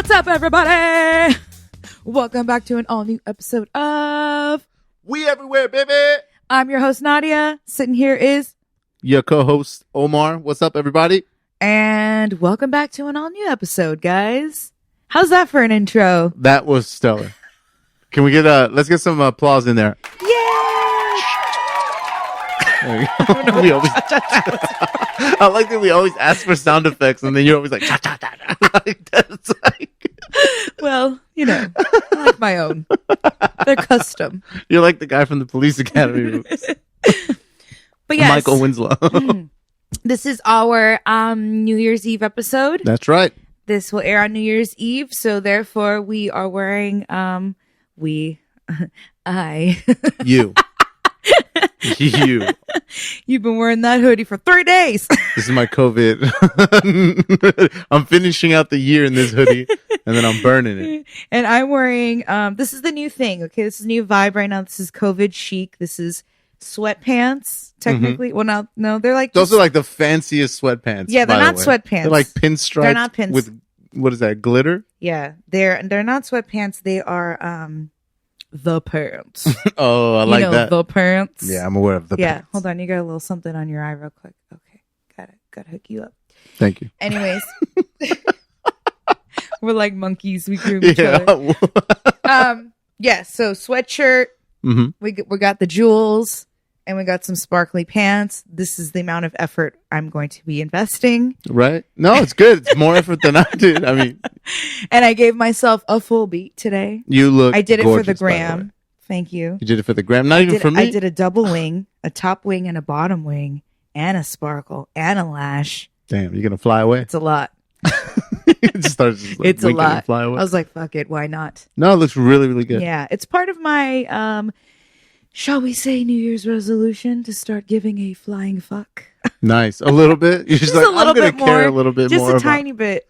What's up, everybody? Welcome back to an all-new episode of We Everywhere, baby! I'm your host, Nadia. Sitting here is... Your co-host, Omar. What's up, everybody? And welcome back to an all-new episode, guys. How's that for an intro? That was stellar. Can we get let's get some applause in there. Yay! There we go. We always, I like that we always ask for sound effects and then you're always like, cha, cha, cha, cha. Like, that's like... Well, you know, I like my own. They're custom. You're like the guy from the Police Academy movies. But yes, Michael Winslow. This is our New Year's Eve episode. That's right. This will air on New Year's Eve, so therefore we are wearing you. You've been wearing that hoodie for 3 days. This is my COVID. I'm finishing out the year in this hoodie, and then I'm burning it. And I'm wearing, this is the new thing, okay? This is a new vibe right now. This is COVID chic. This is sweatpants, technically. Mm-hmm. Well, no, they're like... Those are like the fanciest sweatpants. Yeah, they're not sweatpants. They're like pinstripes. They're not pins. With, what is that, glitter? Yeah, they're not sweatpants. They are, the pants. Oh, I like that. The pants. Yeah, I'm aware of the pants. Hold on. You got a little something on your eye real quick. Okay. Got to hook you up. Thank you. Anyways. We're like monkeys. We groom each other. So sweatshirt. Mm-hmm. We got the jewels and we got some sparkly pants. This is the amount of effort I'm going to be investing. Right? No, it's good. It's more effort than I did. I mean, and I gave myself a full beat today. You look I did gorgeous, it for the gram. Thank you. You did it for the gram. Not even for me. I did a double wing, a top wing and a bottom wing, and a sparkle and a lash. Damn, you're gonna fly away. It's a lot. It just starts just like it's a lot. And fly away. I was like, fuck it, why not? No, it looks really, really good. Yeah, it's part of my shall we say New Year's resolution to start giving a flying fuck. Nice. A little bit. You're just like, a little I'm gonna bit care more, a little bit just more. Just a tiny bit.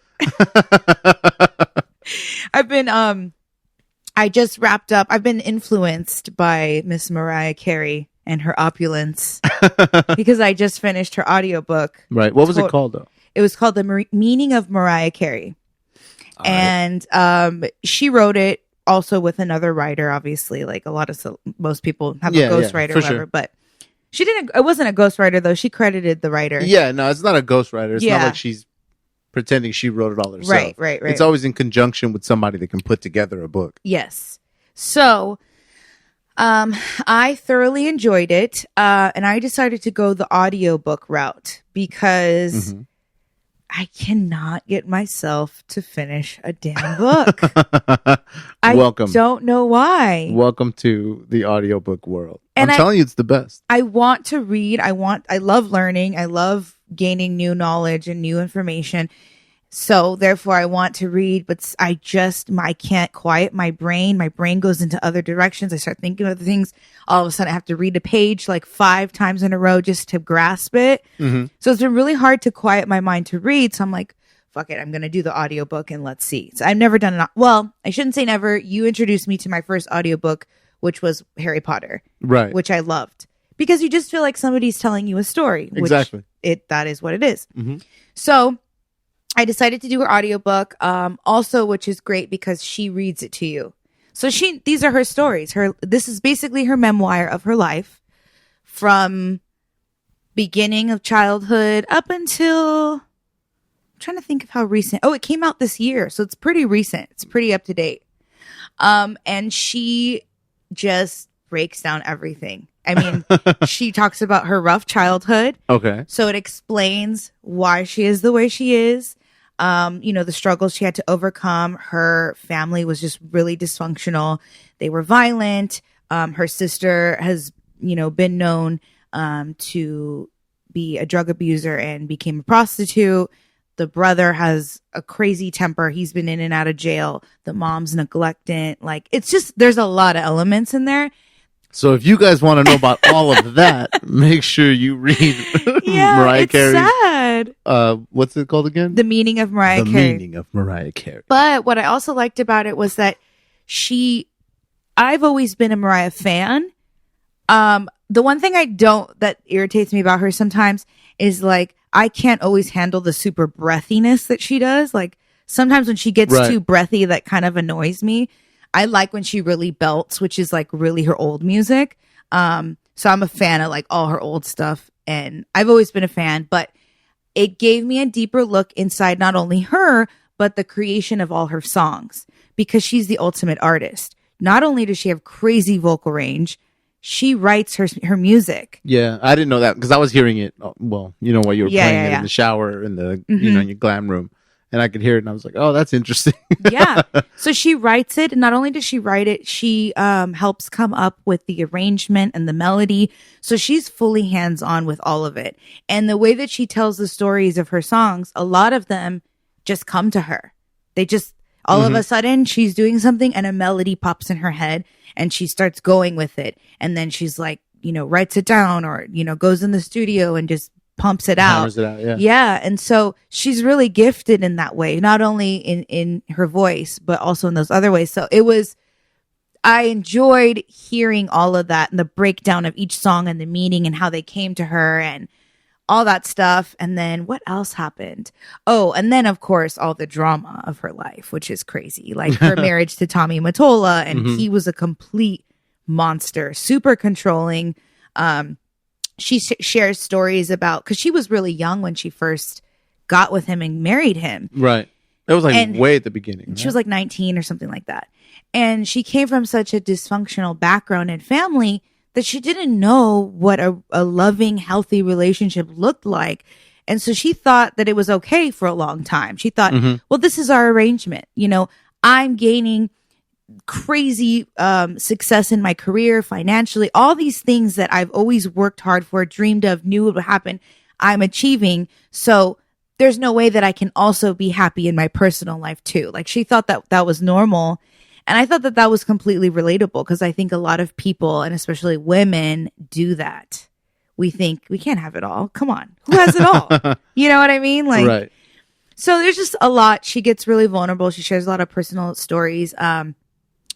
I've been I just wrapped up. I've been influenced by Miss Mariah Carey and her opulence because I just finished her audiobook. Right. What was it called though? It was called The Meaning of Mariah Carey. All and she wrote it also with another writer, obviously. Like most people have a ghostwriter or whatever, sure. But she didn't. It wasn't a ghostwriter though. She credited the writer. Yeah, no, it's not a ghostwriter. It's not like she's pretending she wrote it all herself. Right. It's always in conjunction with somebody that can put together a book. Yes. So, I thoroughly enjoyed it, and I decided to go the audiobook route because I cannot get myself to finich a damn book. Welcome. I don't know why. Welcome to the audiobook world. And I'm telling you, it's the best. I want to read. I love learning. I love gaining new knowledge and new information. So therefore I want to read, but I can't quiet my brain. My brain goes into other directions. I start thinking of other things. All of a sudden I have to read a page like 5 times in a row just to grasp it. Mm-hmm. So it's been really hard to quiet my mind to read. So I'm like, fuck it. I'm going to do the audiobook and let's see. So I've never done it. Well, I shouldn't say never. You introduced me to my first audiobook, which was Harry Potter. Right. Which I loved because you just feel like somebody's telling you a story. Exactly. That is what it is. Mm-hmm. So I decided to do her audiobook, also, which is great because she reads it to you. So these are her stories. This is basically her memoir of her life from beginning of childhood up until, I'm trying to think of how recent. Oh, it came out this year. So it's pretty recent. It's pretty up to date. And she just breaks down everything. I mean, she talks about her rough childhood. Okay. So it explains why she is the way she is. The struggles she had to overcome. Her family was just really dysfunctional. They were violent. Her sister has, been known to be a drug abuser and became a prostitute. The brother has a crazy temper. He's been in and out of jail. The mom's neglectant. Like, it's just, there's a lot of elements in there. So if you guys want to know about all of that, make sure you read Mariah Carey. Sad. What's it called again? The Meaning of Mariah Carey. The Meaning of Mariah Carey. But what I also liked about it was that I've always been a Mariah fan. The one thing that irritates me about her sometimes is like, I can't always handle the super breathiness that she does. Like sometimes when she gets Right. too breathy, that kind of annoys me. I like when she really belts, which is like really her old music. So I'm a fan of like all her old stuff, and I've always been a fan, but it gave me a deeper look inside not only her, but the creation of all her songs, because she's the ultimate artist. Not only does she have crazy vocal range, she writes her music. Yeah, I didn't know that because I was hearing it. Well, while you were playing it in the shower in the in your glam room, and I could hear it, and I was like, "Oh, that's interesting." Yeah. So she writes it, and not only does she write it, she helps come up with the arrangement and the melody. So she's fully hands-on with all of it. And the way that she tells the stories of her songs, a lot of them just come to her. They just all of a sudden she's doing something and a melody pops in her head and she starts going with it. And then she's like, writes it down or, goes in the studio and just pumps it out. Hammers it out, yeah. Yeah. And so she's really gifted in that way, not only in her voice, but also in those other ways. So I enjoyed hearing all of that and the breakdown of each song and the meaning and how they came to her and all that stuff. And then what else happened? Oh, and then of course, all the drama of her life, which is crazy. Like her marriage to Tommy Mottola, and he was a complete monster, super controlling. She shares stories about, because she was really young when she first got with him and married him. Right. That was way at the beginning. Right? She was like 19 or something like that. And she came from such a dysfunctional background and family that she didn't know what a loving, healthy relationship looked like. And so she thought that it was okay for a long time. She thought, well, this is our arrangement. I'm gaining crazy success in my career, financially, all these things that I've always worked hard for, dreamed of, knew would happen, I'm achieving. So there's no way that I can also be happy in my personal life too. Like she thought that was normal. And I thought that was completely relatable, because I think a lot of people, and especially women, do that. We think we can't have it all. Come on. Who has it all? You know what I mean? Like, right. So there's just a lot. She gets really vulnerable. She shares a lot of personal stories.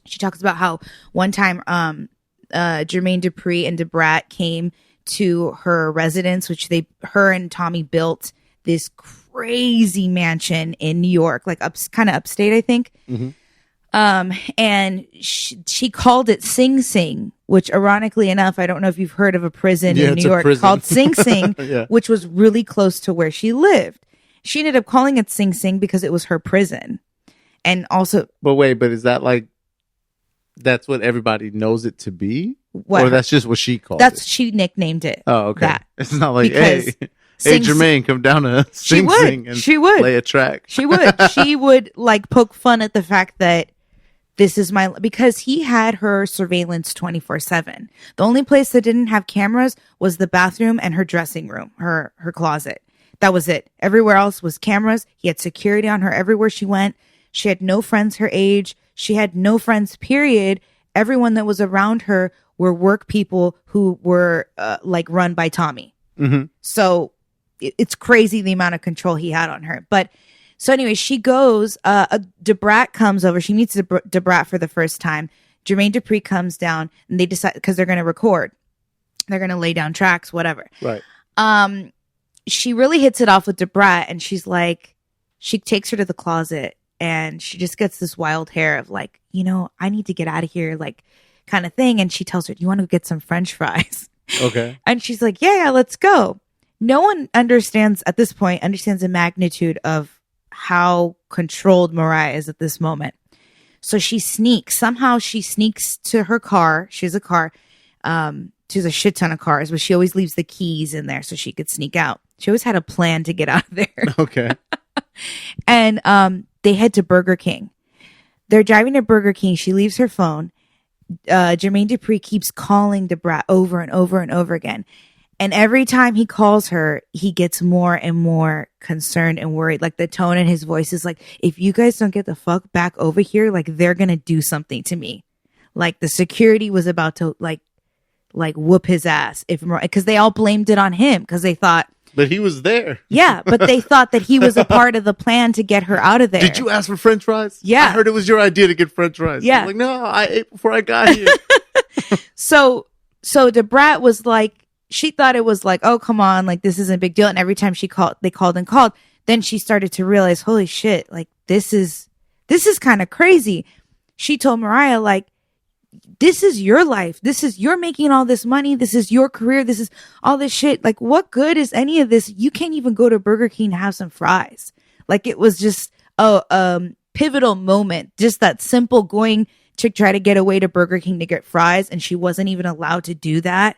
She talks about how one time Jermaine Dupri and Debrat came to her residence, which her and Tommy built this crazy mansion in New York, like kind of upstate, I think. And she called it Sing Sing, which ironically enough, I don't know if you've heard of a prison in New York called Sing Sing, which was really close to where she lived. She ended up calling it Sing Sing because it was her prison. And also, but is that like, that's what everybody knows it to be? What? Or that's just what she called it? She nicknamed it. Oh, okay. That. It's not like, Because hey, Jermaine, come down to Sing Sing and play a track. She would. She would like poke fun at the fact that this is because he had her surveillance 24/7. The only place that didn't have cameras was the bathroom and her dressing room, her closet. That was it. Everywhere else was cameras. He had security on her everywhere she went. She had no friends her age. She had no friends, period. Everyone that was around her were work people who were like run by Tommy. So it's crazy the amount of control he had on her. But so anyway, she goes, Debrat comes over. She meets Debrat for the first time. Jermaine Dupri comes down and they decide, because they're going to record. They're going to lay down tracks, whatever. Right. She really hits it off with Debrat, and she's like, she takes her to the closet and she just gets this wild hair of like, I need to get out of here, like kind of thing. And she tells her, do you want to get some French fries? Okay. And she's like, yeah, let's go. No one understands the magnitude of how controlled Mariah is at this moment. So she sneaks to her car. She has a car. She has a shit ton of cars, but she always leaves the keys in there so she could sneak out. She always had a plan to get out of there. Okay. And they head to Burger King. They're driving to Burger King. She leaves her phone. Jermaine Dupri keeps calling Debrat over and over and over again. And every time he calls her, he gets more and more concerned and worried. Like the tone in his voice is like, if you guys don't get the fuck back over here, like they're going to do something to me. Like the security was about to like whoop his ass because they all blamed it on him because they thought. But he was there. Yeah, but they thought that he was a part of the plan to get her out of there. Did you ask for French fries? Yeah. I heard it was your idea to get French fries. Yeah. I was like, no, I ate before I got here. So Debrat was like, she thought it was like, oh, come on, like this isn't a big deal. And every time they called. Then she started to realize, holy shit, like this is kind of crazy. She told Mariah, like, this is your life. You're making all this money. This is your career. This is all this shit. Like, what good is any of this? You can't even go to Burger King to have some fries. Like, it was just a pivotal moment. Just that simple going to try to get away to Burger King to get fries, and she wasn't even allowed to do that,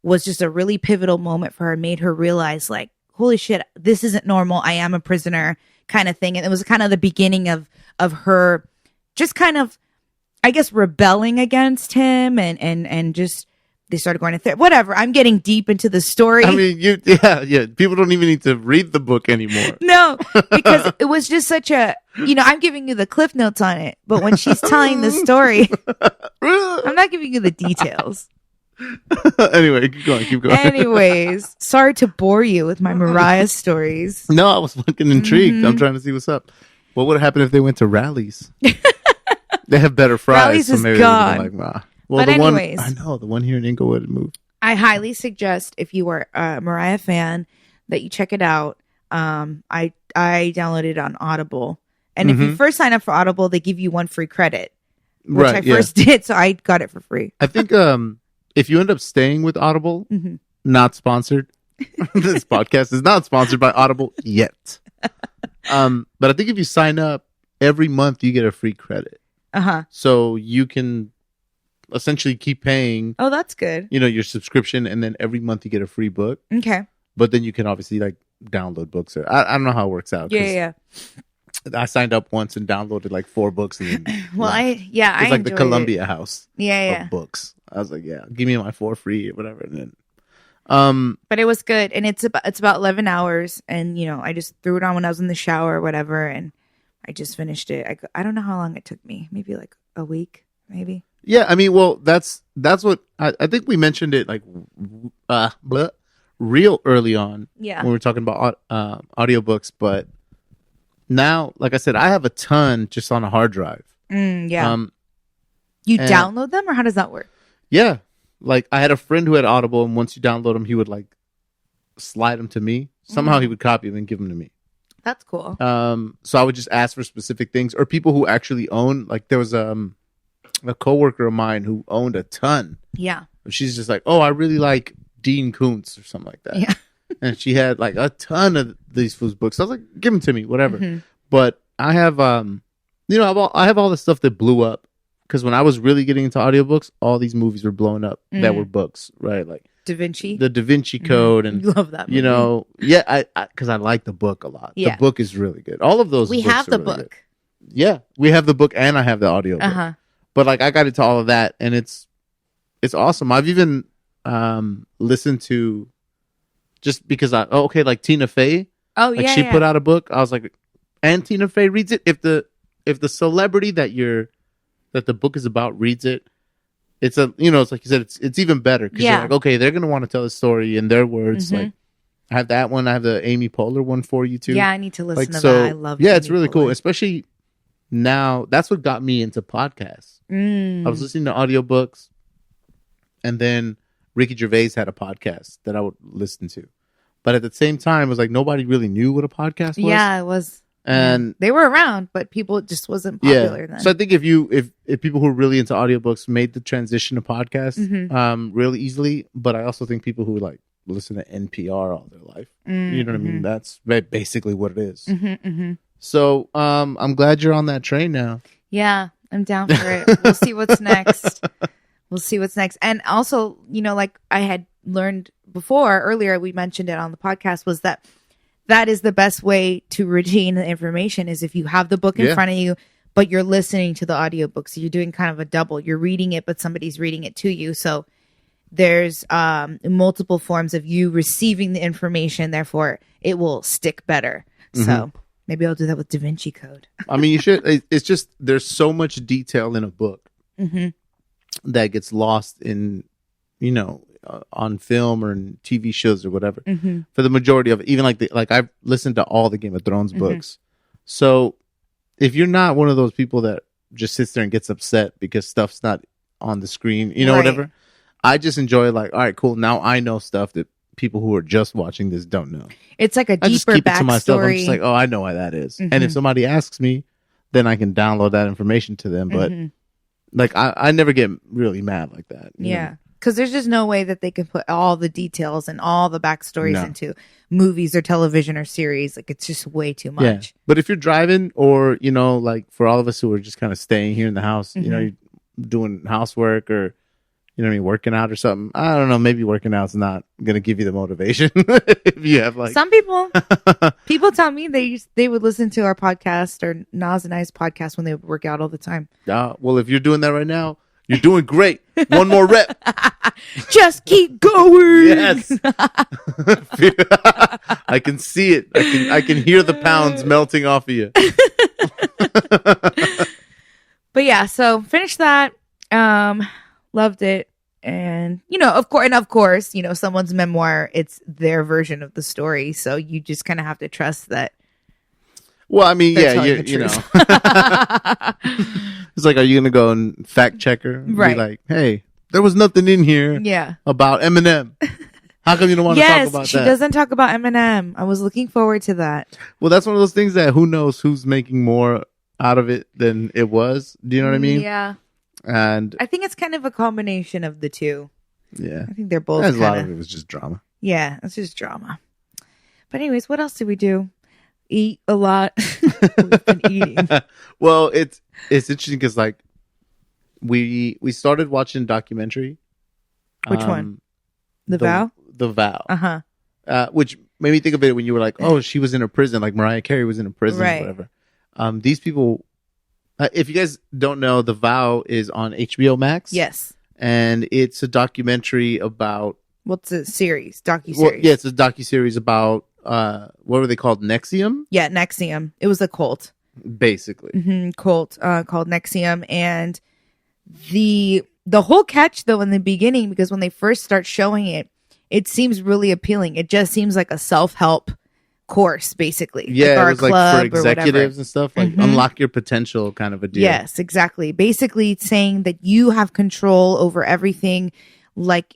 was just a really pivotal moment for her. Made her realize, like, holy shit, this isn't normal. I am a prisoner, kind of thing. And it was kind of the beginning of her just kind of, I guess, rebelling against him, and just they started going to therapy. Whatever. I'm getting deep into the story. I mean, yeah. People don't even need to read the book anymore. No, because it was just such a, I'm giving you the cliff notes on it, but when she's telling the story, I'm not giving you the details. Anyway, keep going. Anyways, sorry to bore you with my Mariah stories. No, I was fucking intrigued. I'm trying to see what's up. What would happen if they went to rallies? They have better fries. Rallies so is maybe gone. Like, nah. Well, But the anyways. the one here in Inglewood moved. I highly suggest, if you are a Mariah fan, that you check it out. I downloaded it on Audible. And if you first sign up for Audible, they give you 1 free credit, which I first did. So I got it for free. I think if you end up staying with Audible, not sponsored. This podcast is not sponsored by Audible yet. But I think if you sign up, every month you get a free credit. So you can essentially keep paying. Oh, that's good. Your subscription, and then every month you get a free book. Okay. But then you can obviously like download books. Or I don't know how it works out. Yeah. I signed up once and downloaded like 4 books. And then, well, it's I like the Columbia House. of books. I was like, yeah, give me my 4 free or whatever. And then, but it was good, and it's about 11 hours, and I just threw it on when I was in the shower or whatever, and I just finished it. I don't know how long it took me. Maybe like a week, maybe. Yeah, I mean, well, that's what I think we mentioned it like real early on. Yeah. When we were talking about audiobooks, but now, like I said, I have a ton just on a hard drive. Yeah. You download them, or how does that work? Yeah. Like, I had a friend who had Audible, and once you download them, he would like slide them to me. Somehow he would copy them and give them to me. That's cool. So I would just ask for specific things, or people who actually own, like there was a coworker of mine who owned a ton. Yeah. She's just like, oh, I really like Dean Koontz or something like that. Yeah. And she had like a ton of these foods books. I was like, give them to me, whatever. But I have, I have all the stuff that blew up. Because when I was really getting into audiobooks, all these movies were blowing up that were books, right? Like Da Vinci. The Da Vinci Code. And love that movie. because I like the book a lot. Yeah. The book is really good. All of those We books have are the really book. good. Yeah, we have the book and I have the audiobook. But like I got into all of that, and it's awesome. I've even listened to, just because like Tina Fey. Oh, like yeah. she put out a book. I was like, and Tina Fey reads it. If the celebrity that the book is about reads it, it's it's like you said, it's even better, because you're like, okay, they're gonna want to tell the story in their words. Like, I have that one. I have the Amy Poehler one for you too. Yeah, I need to listen to so, that. I love. Yeah, Amy it's really Poehler. cool, especially now. That's what got me into podcasts. I was listening to audiobooks, and then Ricky Gervais had a podcast that I would listen to, but at the same time, it was like nobody really knew what a podcast was. Yeah, it was. And they were around, but people just wasn't popular then. So I think if people who are really into audiobooks made the transition to podcasts really easily, but I also think people who like listen to NPR all their life, you know what I mean? That's basically what it is. So I'm glad you're on that train now. Yeah, I'm down for it. We'll see what's next. And also, like I had learned earlier, we mentioned it on the podcast, was that is the best way to retain the information, is if you have the book in front of you, but you're listening to the audiobook. So you're doing kind of a double. You're reading it, but somebody's reading it to you. So there's multiple forms of you receiving the information. Therefore, it will stick better. So maybe I'll do that with Da Vinci Code. I mean, you should. It's just, there's so much detail in a book that gets lost in, on film or in TV shows or whatever. For the majority of it, even like I've listened to all the Game of Thrones books. So if you're not one of those people that just sits there and gets upset because stuff's not on the screen, whatever, I just enjoy like, all right, cool. Now I know stuff that people who are just watching this don't know. It's like a deeper I just keep it to myself. I'm backstory. just like, oh, I know why that is. And if somebody asks me, then I can download that information to them. But like, I never get really mad like that. Yeah. Because there's just no way that they can put all the details and all the backstories into movies or television or series. Like, it's just way too much. Yeah. But if you're driving, or, you know, like for all of us who are just kind of staying here in the house, you know, you're doing housework, or, you know what I mean, working out or something. I don't know. Maybe working out's not going to give you the motivation. If you have like some people tell me they would listen to our podcast or Nas and I's podcast when they would work out all the time. Well, if you're doing that right now, you're doing great. One more rep. Just keep going. Yes. I can see it. I can hear the pounds melting off of you. But yeah, so finished that. Loved it. And, you know, of course, you know, someone's memoir, it's their version of the story. So you just kind of have to trust that. Well, I mean, yeah, you know. It's like, are you going to go and fact check her? Right. Be like, hey, there was nothing in here about Eminem. How come you don't want to talk about that? Yes, she doesn't talk about Eminem. I was looking forward to that. Well, that's one of those things that who knows who's making more out of it than it was. Do you know what I mean? Yeah. And I think it's kind of a combination of the two. Yeah. I think they're both a lot of it was just drama. Yeah, it's just drama. But anyways, what else did we do? Eat a lot. We've been eating. Well, it's interesting because like we started watching a documentary. Which one? The Vow? The Vow. Which made me think of it when you were like, oh, she was in a prison, like Mariah Carey was in a prison or whatever. These people, if you guys don't know, The Vow is on HBO Max. Yes. And it's a documentary about... What's a series? Docuseries. Well, yeah, it's a docuseries about, what were they called? Nxivm? Yeah, Nxivm. It was a cult. Basically. Cult called Nxivm. And the whole catch, though, in the beginning, because when they first start showing it, it seems really appealing. It just seems like a self-help course, basically. Yeah, like it was like for executives and stuff, like unlock your potential kind of a deal. Yes, exactly. Basically saying that you have control over everything, like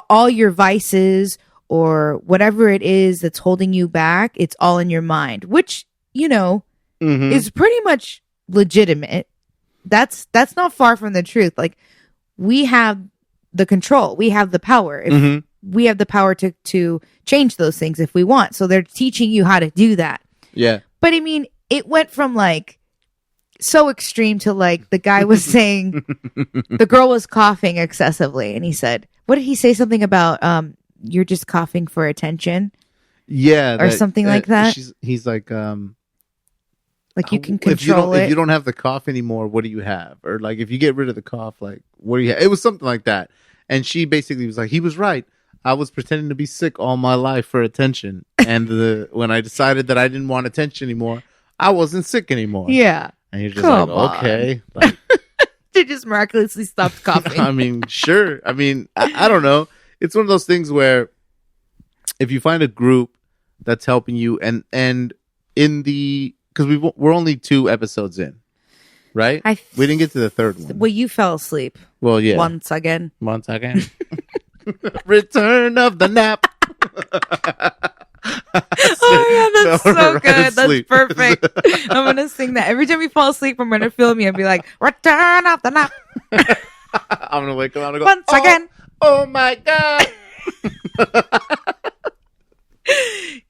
all your vices or whatever it is that's holding you back, it's all in your mind, which, you know, is pretty much legitimate. That's not far from the truth. Like, we have the control. We have the power. If we have the power to change those things if we want. So they're teaching you how to do that. Yeah. But I mean, it went from like so extreme to like the guy was saying the girl was coughing excessively. And he said, what did he say? Something about, you're just coughing for attention. Yeah. Or something like that. He's like you can control it. If you don't have the cough anymore, what do you have? Or like, if you get rid of the cough, like, what do you have? It was something like that. And she basically was like, he was right. I was pretending to be sick all my life for attention. And when I decided that I didn't want attention anymore, I wasn't sick anymore. Yeah. And you're just okay. Like, they just miraculously stopped coughing. I mean, sure. I mean, I don't know. It's one of those things where if you find a group that's helping you and in the... Because we're only 2 episodes in, right? We didn't get to the third one. Well, you fell asleep. Well, yeah. Once again. Return of the nap. Oh, yeah, that's so good. That's perfect. I'm going to sing that. Every time we fall asleep, I'm going to film you and be like, return of the nap. I'm going to wake up and go, once again. Oh, my God.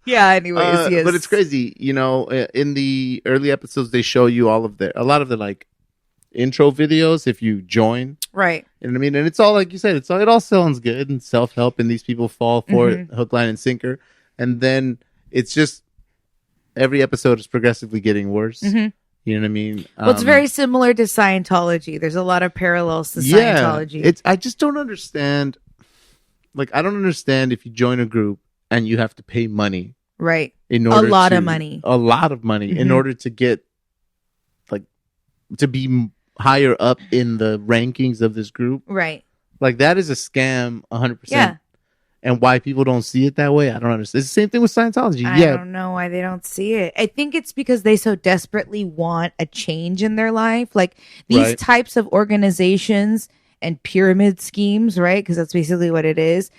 Yeah, anyways, yes. But it's crazy, you know, in the early episodes, they show you a lot of the like intro videos if you join. Right. You know what I mean? And it's all, like you said, it all sounds good and self-help, and these people fall for it, hook, line, and sinker. And then it's just every episode is progressively getting worse. You know what I mean? Well, it's very similar to Scientology. There's a lot of parallels to Scientology. I just don't understand. Like, I don't understand if you join a group and you have to pay money. Right. In order a lot of money in order to get, like, to be higher up in the rankings of this group. Right. Like, that is a scam 100%. Yeah. And why people don't see it that way, I don't understand. It's the same thing with Scientology. I don't know why they don't see it. I think it's because they so desperately want a change in their life. Like, these types of organizations and pyramid schemes, right? Because that's basically what it is.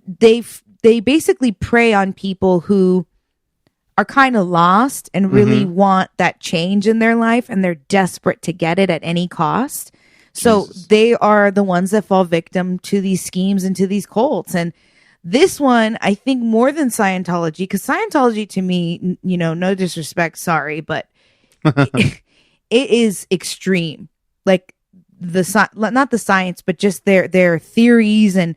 They basically prey on people who are kind of lost and really want that change in their life, and they're desperate to get it at any cost. So they are the ones that fall victim to these schemes and to these cults. And this one, I think more than Scientology, because Scientology to me, you know, no disrespect, sorry, but it is extreme. Like not the science, but just their theories and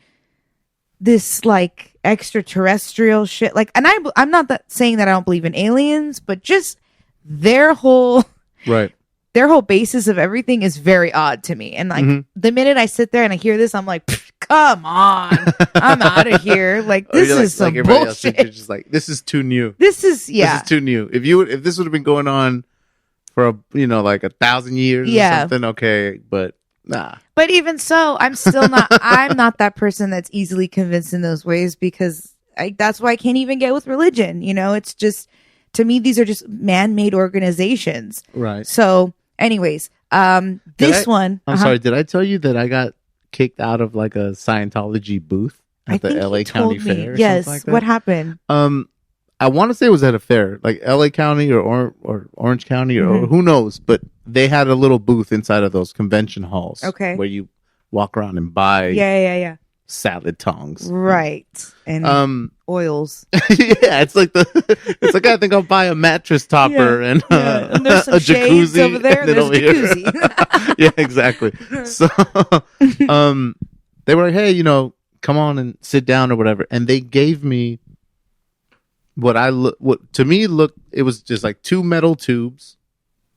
this like extraterrestrial shit. Like, and I'm not saying that I don't believe in aliens, but just their whole basis of everything is very odd to me. And like the minute I sit there and I hear this, I'm like, come on, I'm out of here. Like, this is some bullshit. You're just like, this is too new. This is too new. If this would have been going on for like 1,000 years or something, okay, but nah. But even so, I'm still not. I'm not that person that's easily convinced in those ways, because that's why I can't even get with religion. You know, it's just, to me, these are just man-made organizations. Right. So, anyways, this one. I'm sorry. Did I tell you that I got kicked out of like a Scientology booth at the LA County Fair? Yes. Like that? What happened? I want to say it was at a fair, like LA County or Orange County or who knows, but they had a little booth inside of those convention halls. Okay. Where you walk around and buy Yeah. salad tongs. Right. And oils. Yeah, it's like I think I'll buy a mattress topper and there's some a jacuzzi over there. And there's a jacuzzi. Yeah, exactly. So they were like, hey, come on and sit down or whatever. And they gave me what to me looked, it was just like 2 metal tubes.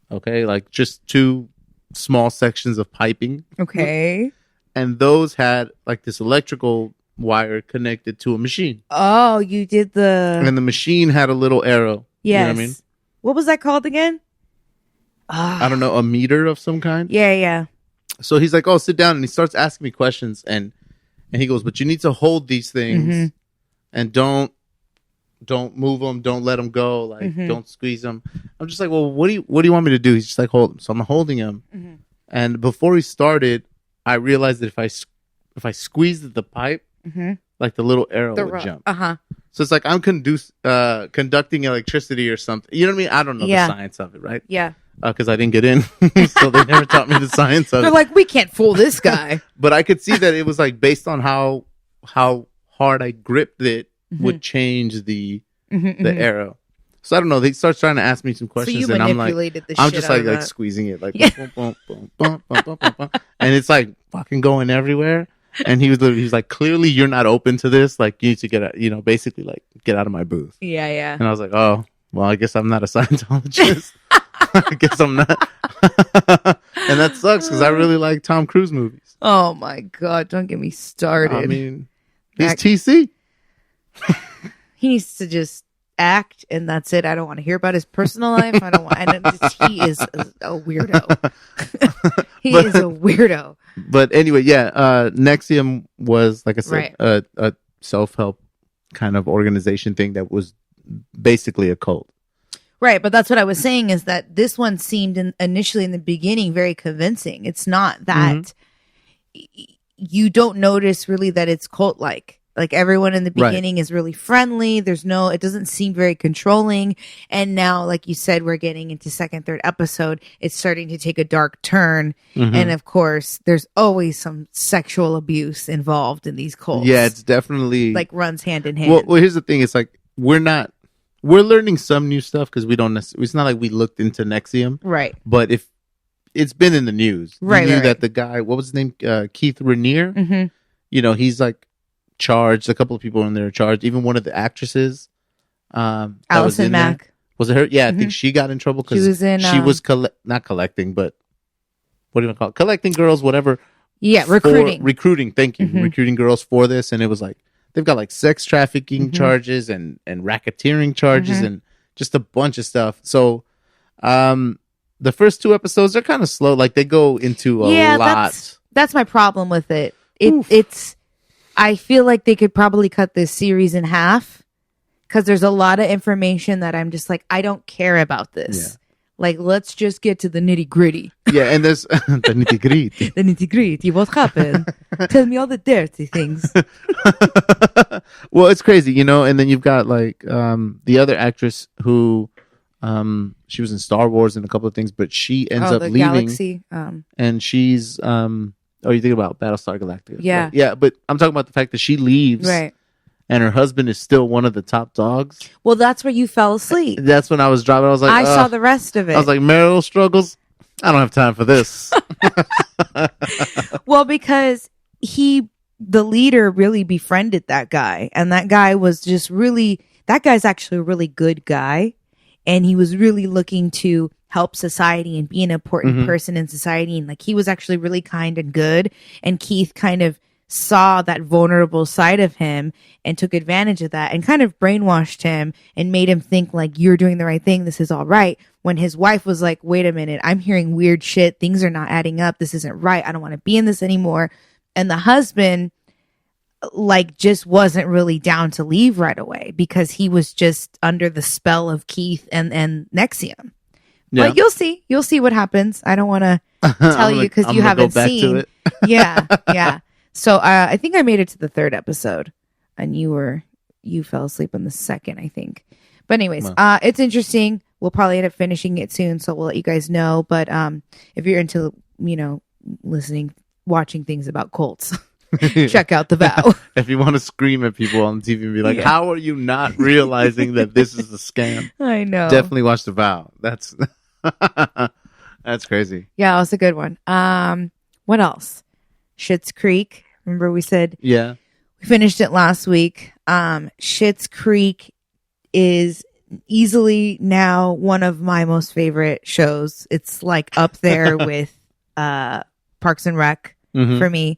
Okay, like just 2 small sections of piping. Okay. And those had like this electrical wire connected to a machine. Oh, you did and the machine had a little arrow. Yes. You know what I mean? What was that called again? I don't know, a meter of some kind. Yeah. So he's like, oh, sit down. And he starts asking me questions. And he goes, but you need to hold these things and don't move them. Don't let them go. Like, don't squeeze them. I'm just like, well, what do you want me to do? He's just like, hold them. So I'm holding him. And before he started, I realized that if I squeezed the pipe, like the little arrow would jump. So it's like I'm conducting electricity or something. You know what I mean? I don't know the science of it, right? Yeah. Because I didn't get in, so they never taught me the science of it. They're like, we can't fool this guy. But I could see that it was like based on how hard I gripped it would change the arrow. So I don't know. They start trying to ask me some questions, so you and manipulated I'm just like squeezing it, like boom, boom, boom, boom, boom, boom, boom, boom, and it's like fucking going everywhere. And he was like, clearly you're not open to this. Like, you need to get basically like get out of my booth. Yeah. And I was like, oh, well, I guess I'm not a Scientologist. I guess I'm not. And that sucks because I really like Tom Cruise movies. Oh my God, don't get me started. I mean, he's TC. He needs to just act, and that's it. I don't want to hear about his personal life. I don't want. He is a weirdo. He is a weirdo. But anyway, Nxivm was, like I said, a self-help kind of organization thing that was basically a cult. Right, but that's what I was saying, is that this one seemed initially in the beginning very convincing. It's not that you don't notice really that it's cult-like. Like, everyone in the beginning is really friendly. It doesn't seem very controlling. And now, like you said, we're getting into second, third episode. It's starting to take a dark turn. And of course, there's always some sexual abuse involved in these cults. Yeah, it's definitely like runs hand in hand. Well, here's the thing. It's like, we're learning some new stuff because we don't it's not like we looked into Nxivm. Right. But if it's been in the news, you knew that the guy, what was his name? Keith Raniere. He's like, charged. A couple of people in there are charged. Even one of the actresses, Allison Mack. Was it her? Yeah, I think she got in trouble because she was not collecting, but what do you call it? Collecting girls, whatever. Yeah, recruiting. Thank you, recruiting girls for this, and it was like they've got like sex trafficking charges and racketeering charges and just a bunch of stuff. So, the first 2 episodes are kind of slow. Like, they go into a lot. That's my problem with it. It's. I feel like they could probably cut this series in half because there's a lot of information that I'm just like, I don't care about this. Like, let's just get to the nitty gritty. Yeah, and there's the nitty gritty. The nitty gritty. What happened? Tell me all the dirty things. Well, it's crazy, you know. And then you've got like the other actress who she was in Star Wars and a couple of things, but she ends up the leaving. Galaxy. And she's oh, you think about Battlestar Galactica? Yeah, right? Yeah. But I'm talking about the fact that she leaves, right? And her husband is still one of the top dogs. Well, that's where you fell asleep. That's when I was driving. I was like, I saw the rest of it. I was like, marital struggles. I don't have time for this. Well, because the leader really befriended that guy, and that guy was just really, that guy's actually a really good guy, and he was really looking to help society and be an important person in society, and like he was actually really kind and good, and Keith kind of saw that vulnerable side of him and took advantage of that and kind of brainwashed him and made him think like, you're doing the right thing, this is all right, when his wife was like, wait a minute, I'm hearing weird shit, things are not adding up, this isn't right, I don't want to be in this anymore. And the husband like just wasn't really down to leave right away because he was just under the spell of Keith and Nxivm. Yeah. But you'll see what happens. I don't want to tell you because you haven't seen it. Yeah. So I think I made it to the 3rd episode, and you fell asleep on the 2nd, I think. But anyways, it's interesting. We'll probably end up finishing it soon, so we'll let you guys know. But if you're into, watching things about cults, check out The Vow. If you want to scream at people on TV and be like, how are you not realizing that this is a scam? I know. Definitely watch The Vow. That's crazy. Yeah, it was a good one. What else? Schitt's Creek. Remember we said we finished it last week. Schitt's Creek is easily now one of my most favorite shows. It's like up there with Parks and Rec for me.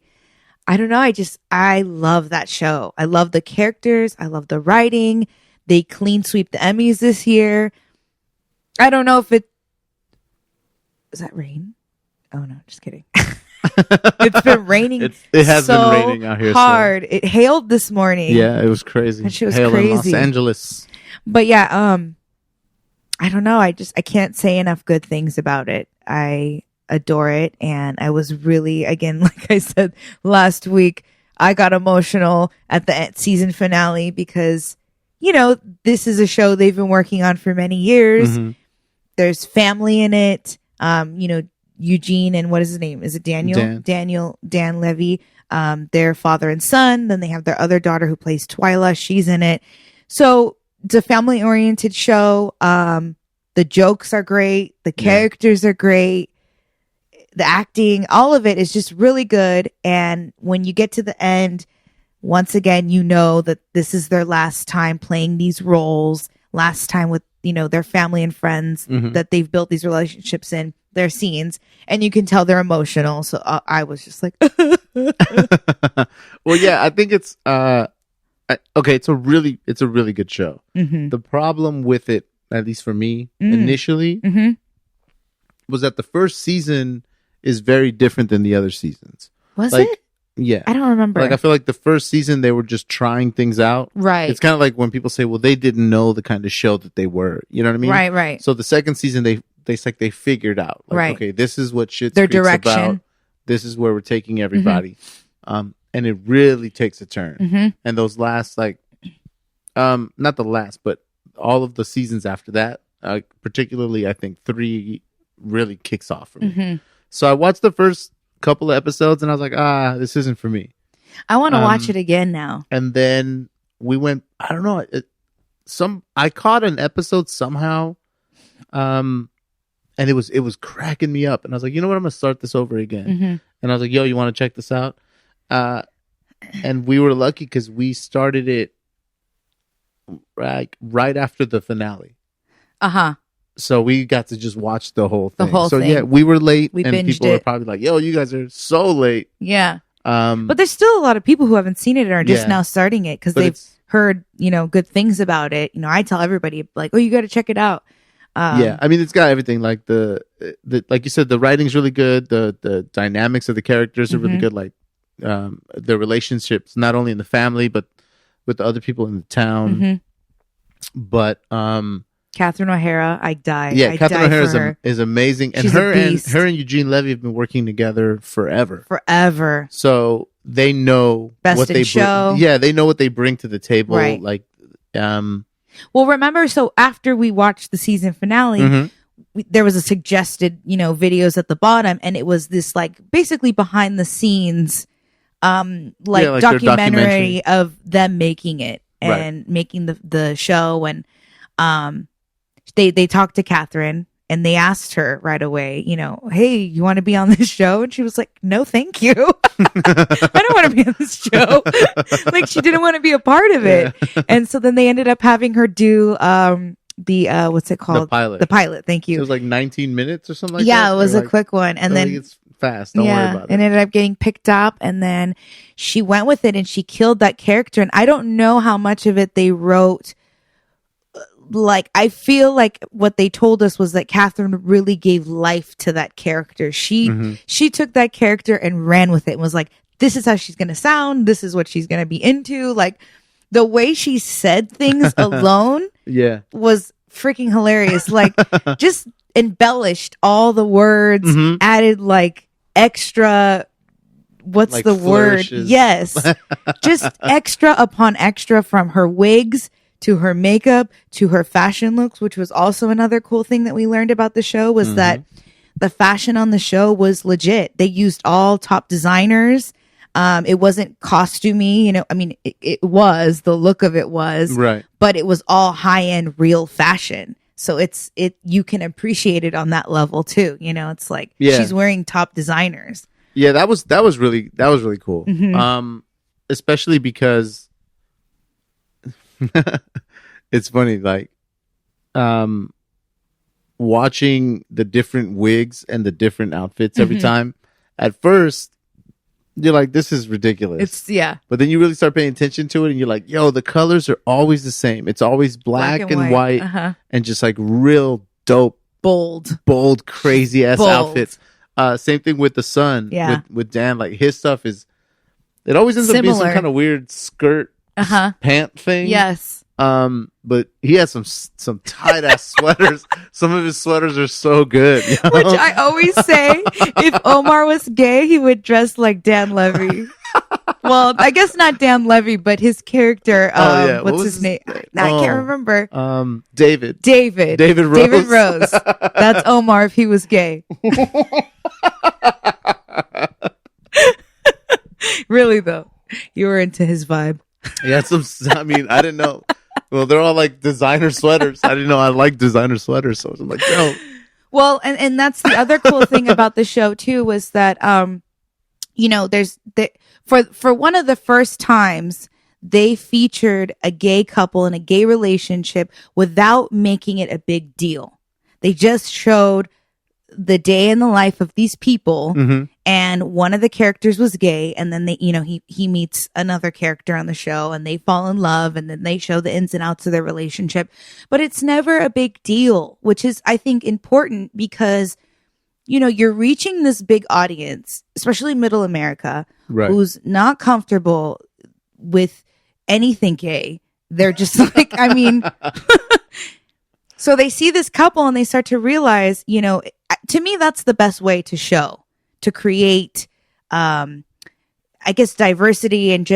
I don't know. I love that show. I love the characters. I love the writing. They clean sweep the Emmys this year. I don't know if is that rain? Oh no, just kidding. It's been raining. It has been raining out here hard. So. It hailed this morning. Yeah, it was crazy. That shit was Hail crazy. In Los Angeles. But yeah, I don't know. I can't say enough good things about it. I adore it, and I was really, again, like I said last week, I got emotional at the season finale because this is a show they've been working on for many years. There's family in it. Eugene and what is his name? Is it Daniel? Dan Levy. Their father and son. Then they have their other daughter who plays Twyla. She's in it. So it's a family oriented show. The jokes are great. The characters are great. The acting, all of it is just really good. And when you get to the end, once again, you know that this is their last time playing these roles, last time with, their family and friends that they've built these relationships in, their scenes. And you can tell they're emotional. So I was just like, well, yeah, I think it's, okay. It's a really good show. The problem with it, at least for me initially, was that the first season is very different than the other seasons. Was it? Yeah. I don't remember. Like, I feel like the first season, they were just trying things out. Right. It's kind of like when people say, well, they didn't know the kind of show that they were. You know what I mean? Right. So the second season, they figured out. Like, right. Okay, this is what Schitt's their Creek's direction. About. This is where we're taking everybody. And it really takes a turn. And those last, not the last, but all of the seasons after that, particularly, I think 3 really kicks off for me. So I watched the first couple of episodes and I was like, this isn't for me. I want to watch it again now. And then we went, I don't know, I caught an episode somehow, and it was cracking me up. And I was like, you know what, I'm gonna start this over again. And I was like, yo, you want to check this out? And we were lucky because we started it right after the finale. So we got to just watch the whole thing. Yeah, we were late, and people were probably like, "Yo, you guys are so late." Yeah. But there's still a lot of people who haven't seen it and are just now starting it because they've heard, good things about it. I tell everybody like, "Oh, you got to check it out." Yeah, I mean, it's got everything. Like the like you said, the writing's really good. The dynamics of the characters are really good. Like the relationships, not only in the family but with the other people in the town. But Catherine O'Hara, I die. Yeah, I Catherine die O'Hara for her. is amazing, and She's a beast. her and Eugene Levy have been working together forever. So they know Best what in they show. bring. Yeah, they know what they bring to the table. Right. Like, well, remember, so after we watched the season finale, there was a suggested, videos at the bottom, and it was this like basically behind the scenes, like documentary of them making it and making the show, and they talked to Catherine. And they asked her right away, hey, you want to be on this show? And she was like, no, thank you. I don't want to be on this show. Like, she didn't want to be a part of it. And so then they ended up having her do the what's it called? The pilot. Thank you. So it was like 19 minutes or something like that. Yeah, it was a quick one. And then it's fast. Don't worry about it. And ended up getting picked up. And then she went with it and she killed that character. And I don't know how much of it they wrote. Like, I feel like what they told us was that Catherine really gave life to that character. She took that character and ran with it and was like, this is how she's going to sound. This is what she's going to be into. Like, the way she said things alone was freaking hilarious. Like, just embellished all the words, added like extra, what's like the flourishes. Word? Yes. Just extra upon extra, from her wigs to her makeup, to her fashion looks, which was also another cool thing that we learned about the show, was that the fashion on the show was legit. They used all top designers. It wasn't costumey, I mean, it was, the look of it was, right, but it was all high end real fashion. So you can appreciate it on that level too. It's like she's wearing top designers. Yeah, that was really cool. Especially because it's funny, like, watching the different wigs and the different outfits every time. At first, you're like, this is ridiculous. But then you really start paying attention to it and you're like, yo, the colors are always the same. It's always black and white and just like real dope, bold, crazy ass outfits. Same thing with the son, with Dan. Like, his stuff it always ends up being some kind of weird skirt pant thing. Yes. But he has some tight ass sweaters. Some of his sweaters are so good. Which I always say, if Omar was gay, he would dress like Dan Levy. Well, I guess not Dan Levy, but his character. What's his name? I can't remember. David Rose. David Rose. That's Omar if he was gay. Really though, you were into his vibe. Yeah, I mean, I didn't know. Well, they're all like designer sweaters. I didn't know I like designer sweaters, so I'm like, yo. Well, and that's the other cool thing about the show too, was that there's for one of the first times they featured a gay couple in a gay relationship without making it a big deal. They just showed the day in the life of these people, and one of the characters was gay, and then he meets another character on the show and they fall in love, and then they show the ins and outs of their relationship. But it's never a big deal, which is, I think, important because you're reaching this big audience, especially middle America, who's not comfortable with anything gay. They're just like, I mean, so they see this couple and they start to realize, to me, that's the best way to create, I guess, diversity, and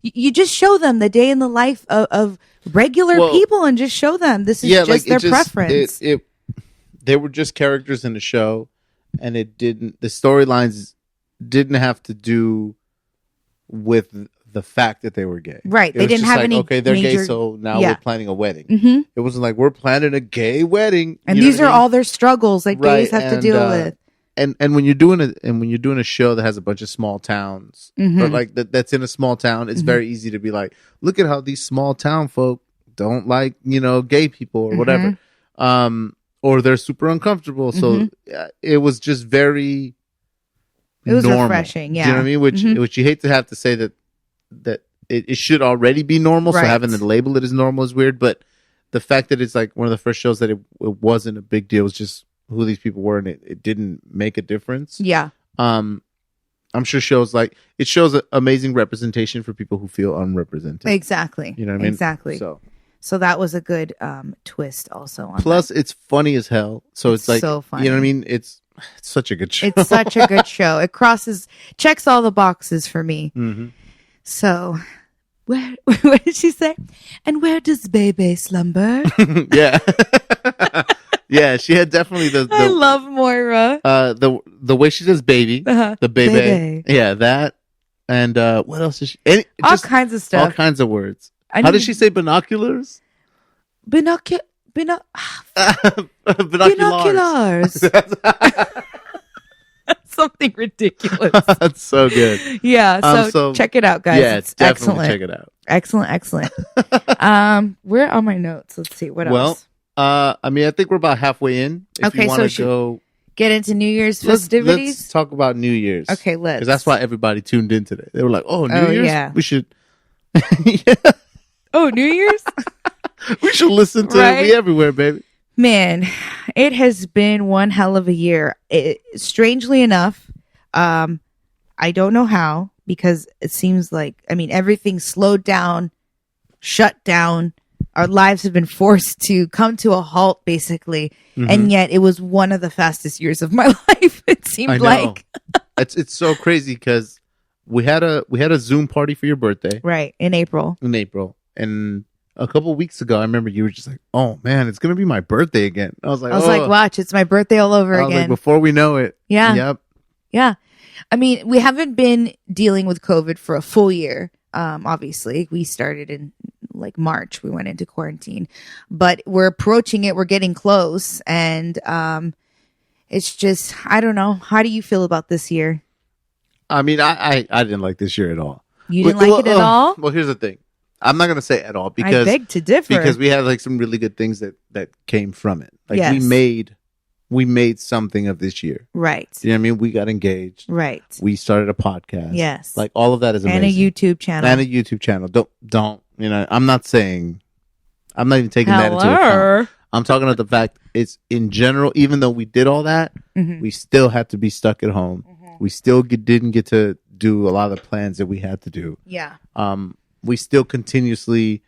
you just show them the day in the life of regular people, and just show them this is just their preference. They were just characters in the show, and the storylines didn't have to do with the fact that they were gay. Right. They didn't have any. Okay, they're gay, so now we're planning a wedding. It wasn't like, we're planning a gay wedding. And these are all their struggles that gays have to deal with. And when you're doing a show that has a bunch of small towns, or like that's in a small town, it's very easy to be like, look at how these small town folk don't like, gay people or whatever. Or they're super uncomfortable. So it was just very normal. Refreshing. Yeah. Do you know what I mean? Which you hate to have to say that it should already be normal. Right. So having to label it as normal is weird. But the fact that it's like one of the first shows that it wasn't a big deal, it was just who these people were, and it didn't make a difference. Yeah. I'm sure shows like it shows amazing representation for people who feel unrepresented. Exactly. You know what I mean? Exactly. So that was a good twist also on Plus, that. it's funny as hell. So it's like, so funny. you know what I mean? It's such a good show. It's such a good show. It checks all the boxes for me. Mm-hmm. So, what did she say? And where does Bebe slumber? Yeah. Yeah, she had definitely the I love Moira. the way she says baby, the baby. Bebe. Yeah, that. And what else is she? All kinds of stuff. All kinds of words. I How need- did she say binoculars? Binoculars. Binoculars. Something ridiculous. That's so good. Yeah, so check it out, guys. Yeah, it's definitely excellent. check it out. Excellent. Where are my notes? Let's see. What else? I mean, I think we're about halfway in. If Okay, you want so to go, get into New Year's let's festivities. talk about New Year's. Okay, let's. Because that's why everybody tuned in today. They were like, "Oh, New Year's, yeah. we should." Oh, New Year's? We should listen to Right? We Everywhere, baby. Man, it has been one hell of a year. Strangely enough, I don't know how, because it seems like, I mean, everything slowed down, shut down. Our lives have been forced to come to a halt, basically. Mm-hmm. And yet it was one of the fastest years of my life, it I seemed know. like. It's so crazy because we had a Zoom party for your birthday Right, in April. and a couple weeks ago, I remember you were just like, "Oh man, it's gonna be my birthday again." I was like, Watch, it's my birthday all over I was again. like, before we know it, Yeah. yep, Yeah. I mean, we haven't been dealing with COVID for a full year. Obviously, we started in like March. We went into quarantine, but we're approaching it. We're getting close. And it's just, I don't know. How do you feel about this year? I mean, I didn't like this year at all. You didn't like it at all? Well, here's the thing. I'm not gonna say at all because I beg to differ. because we had like some really good things that came from it. Like Yes. we made something of this year. Right. You know what I mean? We got engaged. Right. We started a podcast. Yes. Like all of that is amazing. And a YouTube channel. And a YouTube channel. Don't, you know, I'm not even taking that into account. I'm talking about the fact it's in general, even though we did all that, we still had to be stuck at home. We still didn't get to do a lot of the plans that we had to do. Yeah. We still continuously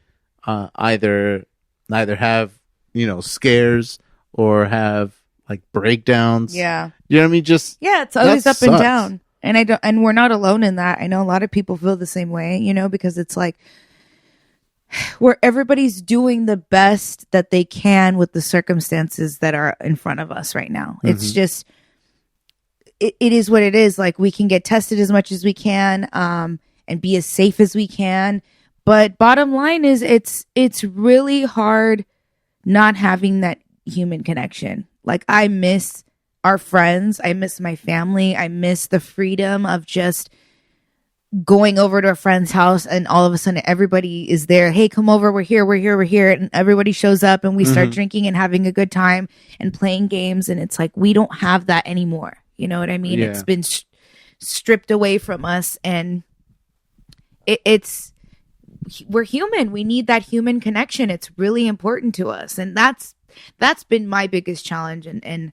either have, you know, scares or have like breakdowns. Yeah. You know what I mean? Just Yeah, it's always that up and sucks. down. And we're not alone in that. I know a lot of people feel the same way, you know, because it's like where everybody's doing the best that they can with the circumstances that are in front of us right now. It's just it is what it is. Like we can get tested as much as we can and be as safe as we can. But bottom line is it's really hard not having that human connection. Like I miss our friends. I miss my family. I miss the freedom of just going over to a friend's house and all of a sudden everybody is there. Hey, come over. We're here. And everybody shows up and we start drinking and having a good time and playing games. And it's like, we don't have that anymore. You know what I mean? Yeah. It's been stripped away from us and we're human. We need that human connection. It's really important to us. And that's been my biggest challenge. And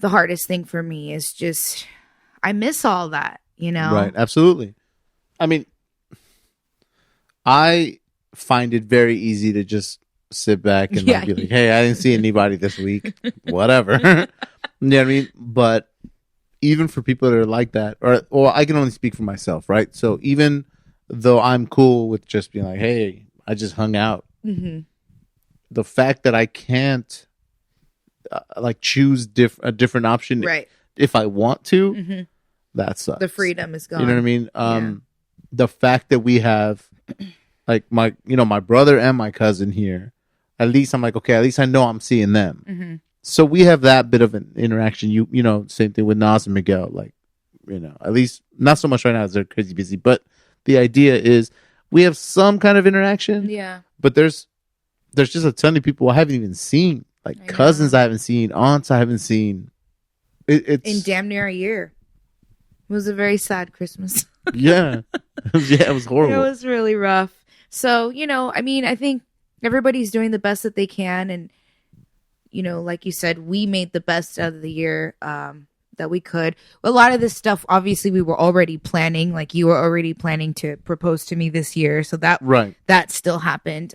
the hardest thing for me is just, I miss all that, you know? Right. Absolutely. I mean, I find it very easy to just sit back and like, be like, hey, I didn't see anybody this week. Whatever. You know what I mean? But even for people that are like that, or I can only speak for myself, right? So even though I'm cool with just being like, hey, I just hung out. The fact that I can't like choose a different option Right. if I want to, that sucks. The freedom is gone. You know what I mean? The fact that we have like my brother and my cousin here, at least I'm like, okay, at least I know I'm seeing them. So we have that bit of an interaction. You know, same thing with Nas and Miguel. Like, you know, at least not so much right now as they're crazy busy, but the idea is we have some kind of interaction. Yeah. But there's just a ton of people I haven't even seen. Like cousins I haven't seen, aunts I haven't seen. It's in damn near a year. It was a very sad Christmas. Yeah. Yeah, it was horrible. It was really rough. So, you know, I mean, I think everybody's doing the best that they can. And, you know, like you said, we made the best out of the year that we could. A lot of this stuff, obviously, we were already planning. Like you were already planning to propose to me this year. So that still happened.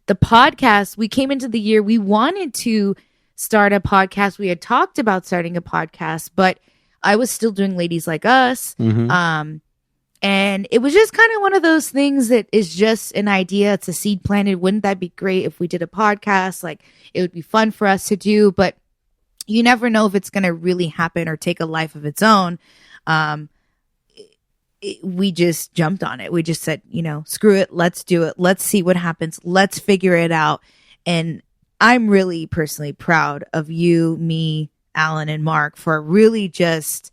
the podcast, we came into the year, we wanted to start a podcast. We had talked about starting a podcast, but I was still doing Ladies Like Us. And it was just kind of one of those things that is just an idea. It's a seed planted. Wouldn't that be great if we did a podcast? Like, it would be fun for us to do, but you never know if it's going to really happen or take a life of its own. We just jumped on it. We just said, screw it. Let's do it. Let's see what happens. Let's figure it out. And I'm really personally proud of you, me, Alan, and Mark for really just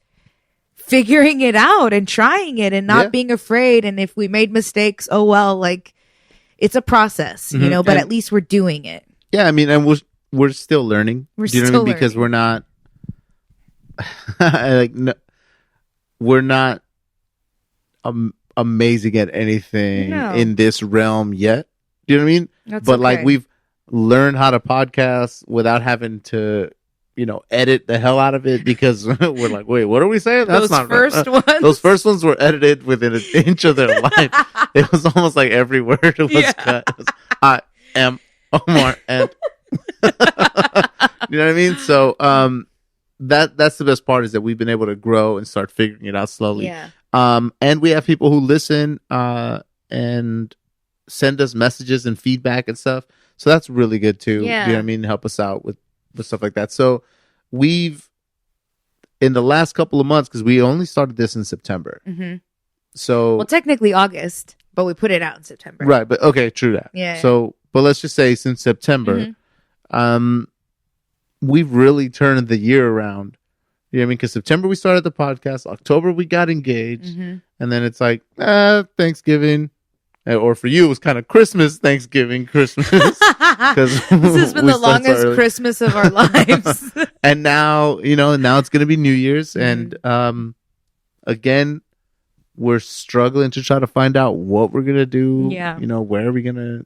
figuring it out and trying it and not being afraid. And if we made mistakes, oh well, like, it's a process, but and at least we're doing it. Yeah, I mean, and we're still learning. We're still learning because we're not we're not amazing at anything in this realm yet. Do you know what I mean? That's but okay. Like, we've learned how to podcast without having to edit the hell out of it, because we're like, wait, what are we saying? That's those first ones. Those first ones were edited within an inch of their life. It was almost like every word was cut. It was, I am Omar, and you know what I mean? So that's the best part, is that we've been able to grow and start figuring it out slowly. Yeah. And we have people who listen and send us messages and feedback and stuff. So that's really good too. Yeah. You know what I mean? Help us out with stuff like that. So we've, in the last couple of months, because we only started this in September. So, well, technically August, but we put it out in September. Right. But okay, true that. Yeah. So, but let's just say since September, we've really turned the year around. You know what I mean? Because September we started the podcast. October we got engaged. And then it's like, Thanksgiving. Or for you, it was kind of Christmas, Thanksgiving, Christmas. This has been the longest Christmas of our lives. And now, now it's going to be New Year's. And again, we're struggling to try to find out what we're going to do. Yeah. Where are we going to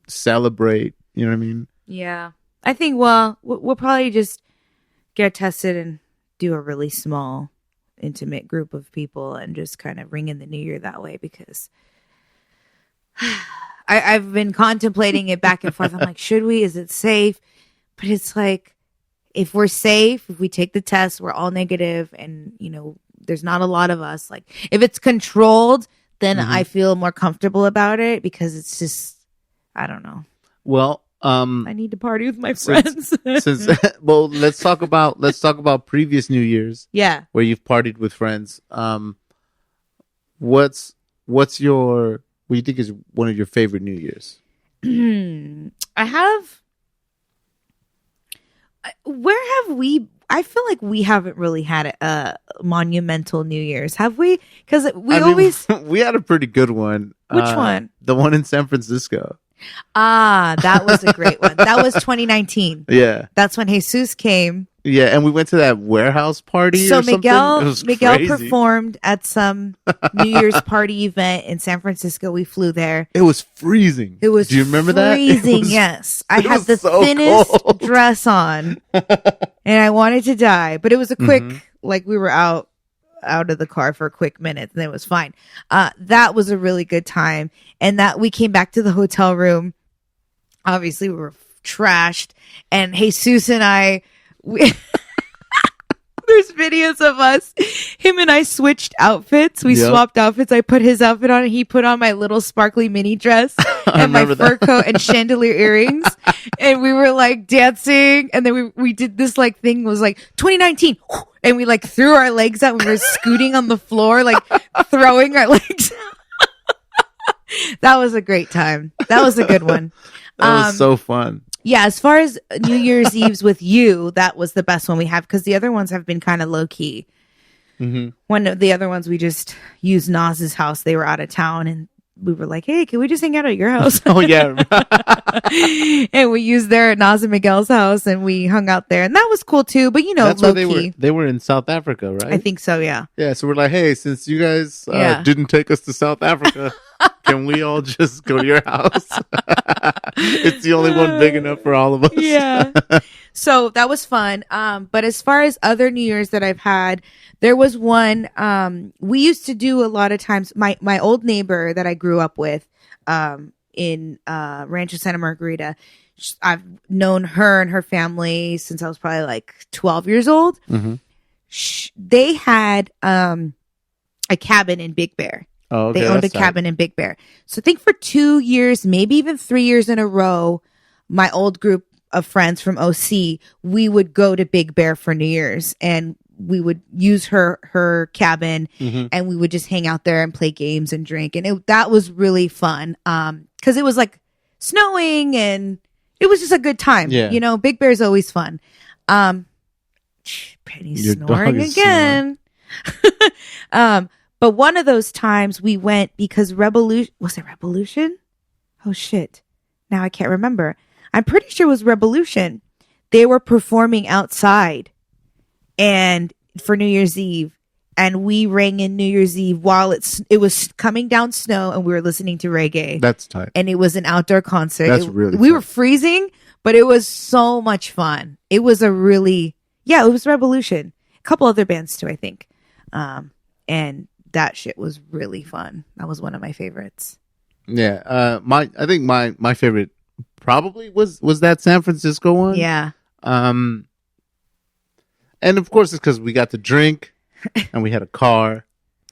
celebrate? You know what I mean? Yeah. I think, we'll probably just get tested and do a really small, intimate group of people and just kind of ring in the new year that way, because I've been contemplating it back and forth. I'm like, should we? Is it safe? But it's like, if we're safe, if we take the test, we're all negative, and there's not a lot of us. Like, if it's controlled, then I feel more comfortable about it, because it's just, I don't know. Well, I need to party with my friends. Well, let's talk about previous New Year's. Yeah, where you've partied with friends. What's your, what do you think is one of your favorite New Year's? I feel like we haven't really had a monumental New Year's, have we? Because we had a pretty good one. Which one? The one in San Francisco. That was a great one. That was 2019. Yeah. That's when Jesus came. Yeah, and we went to that warehouse party. So Miguel crazy. Performed at some New Year's party event in San Francisco. We flew there. It was freezing. Do you remember that? Freezing, yes. I had the thinnest dress on, and I wanted to die. But it was a quick, like, we were out of the car for a quick minute, and it was fine. That was a really good time, and that we came back to the hotel room. Obviously, we were trashed, and Jesus and I. There's videos of us. Him and I switched outfits. We swapped outfits. I put his outfit on, and he put on my little sparkly mini dress and my fur coat and chandelier earrings. And we were like dancing. And then we did this like thing, was like 2019. And we like threw our legs out. We were scooting on the floor, like throwing our legs out. That was a great time. That was a good one. That was so fun. Yeah, as far as New Year's Eves with you, that was the best one we have, because the other ones have been kind of low key. One of the other ones, we just used Naz's house. They were out of town, and we were like, "Hey, can we just hang out at your house?" Oh yeah, and we used their at Naz and Miguel's house, and we hung out there, and that was cool too. But that's low key. They were in South Africa, right? I think so. Yeah. Yeah. So we're like, hey, since you guys didn't take us to South Africa. Can we all just go to your house? It's the only one big enough for all of us. Yeah. So that was fun. But as far as other New Year's that I've had, there was one, we used to do a lot of times, my old neighbor that I grew up with, in Rancho Santa Margarita. I've known her and her family since I was probably like 12 years old. Mm-hmm. They had a cabin in Big Bear. Oh, okay, they owned a cabin in Big Bear. So I think for 2 years, maybe even 3 years in a row, my old group of friends from OC, we would go to Big Bear for New Year's, and we would use her cabin, and we would just hang out there and play games and drink. And that was really fun. Cause it was like snowing and it was just a good time. Yeah. You know, Big Bear's always fun. Penny's Your snoring dog is again. But one of those times we went because was it Revolution? Oh shit. Now I can't remember. I'm pretty sure it was Revolution. They were performing outside and for New Year's Eve, and we rang in New Year's Eve while it was coming down snow, and we were listening to reggae. That's tight. And it was an outdoor concert. That's really we fun. were freezing, but it was so much fun. It was it was Revolution. A couple other bands too, I think. And that shit was really fun. That was one of my favorites. Yeah. I think my favorite probably was that San Francisco one. Yeah. And of course it's because we got to drink and we had a car.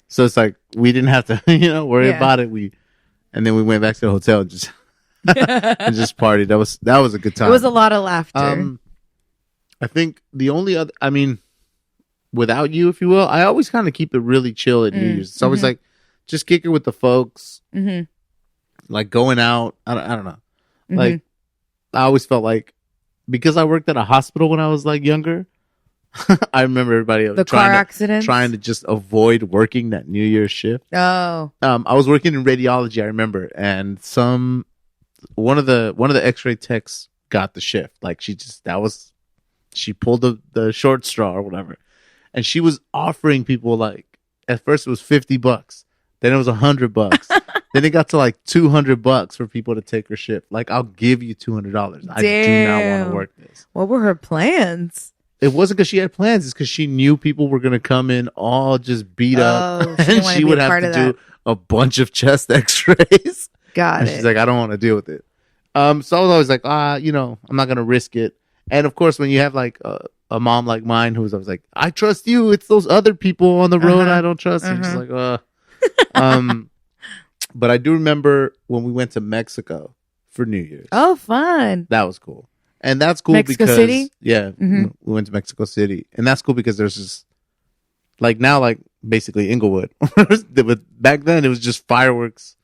So it's like we didn't have to, worry about it. And then we went back to the hotel and just and just partied. That was a good time. It was a lot of laughter. I think the only other, without you, if you will, I always kind of keep it really chill at New Year's. It's always like just kick it with the folks, like going out. I don't know. Like I always felt like because I worked at a hospital when I was like younger, I remember everybody the car accidents, trying to just avoid working that New Year's shift. Oh, I was working in radiology, I remember, and one of the X-ray techs got the shift. Like she pulled the short straw or whatever, and she was offering people like at first it was $50, then it was $100, then it got to like $200 for people to take her shift. Like I'll give you $200. I do not want to work this. What were her plans? It wasn't because she had plans. It's because she knew people were going to come in all just beat up. She and she would have to do a bunch of chest x-rays. Got it. She's like, I don't want to deal with it. So I was always like, I'm not going to risk it. And of course, when you have like a mom like mine who was always like, I trust you. It's those other people on the road I don't trust. And she's like, But I do remember when we went to Mexico for New Year's. Oh, fun. That was cool. And that's cool Mexico because City? Yeah, we went to Mexico City, and that's cool because there's just like now, like basically Inglewood. But back then, it was just fireworks,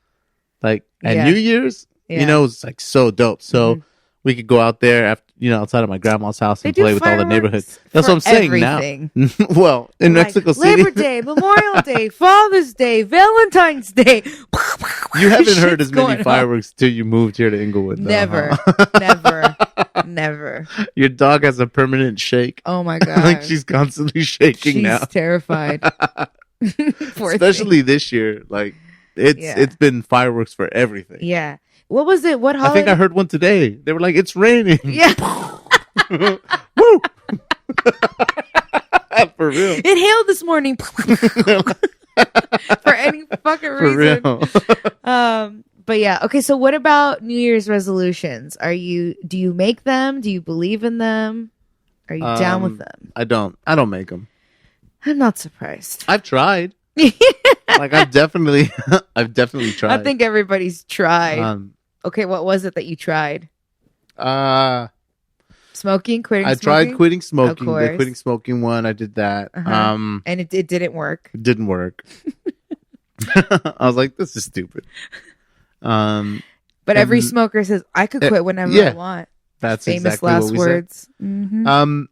like at New Year's. It was like so dope. So we could go out there after, outside of my grandma's house and play with all the neighborhoods. That's what I'm saying everything. now. Well, in Mexico City, Labor Day, Memorial Day, Father's Day, Valentine's Day. You haven't heard as many fireworks till you moved here to Inglewood. Though, Never. Your dog has a permanent shake. Oh my god! Like she's constantly shaking now. She's terrified. Especially this year, like it's been fireworks for everything. Yeah. What was it? What holiday? I think I heard one today. They were like, "It's raining." Yeah. Woo! For real. It hailed this morning. For any fucking reason. For real. But yeah, okay. So, what about New Year's resolutions? Do you make them? Do you believe in them? Are you down with them? I don't make them. I'm not surprised. I've tried. Like I've definitely tried. I think everybody's tried. Okay, what was it that you tried? Smoking, quitting. I tried quitting smoking. Of course. The quitting smoking one, I did that. And it didn't work. It didn't work. I was like, this is stupid. But every smoker says I could quit whenever I want. That's famous exactly last what we words. Said.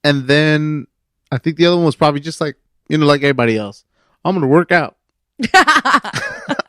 And then I think the other one was probably just like like everybody else. I'm gonna work out.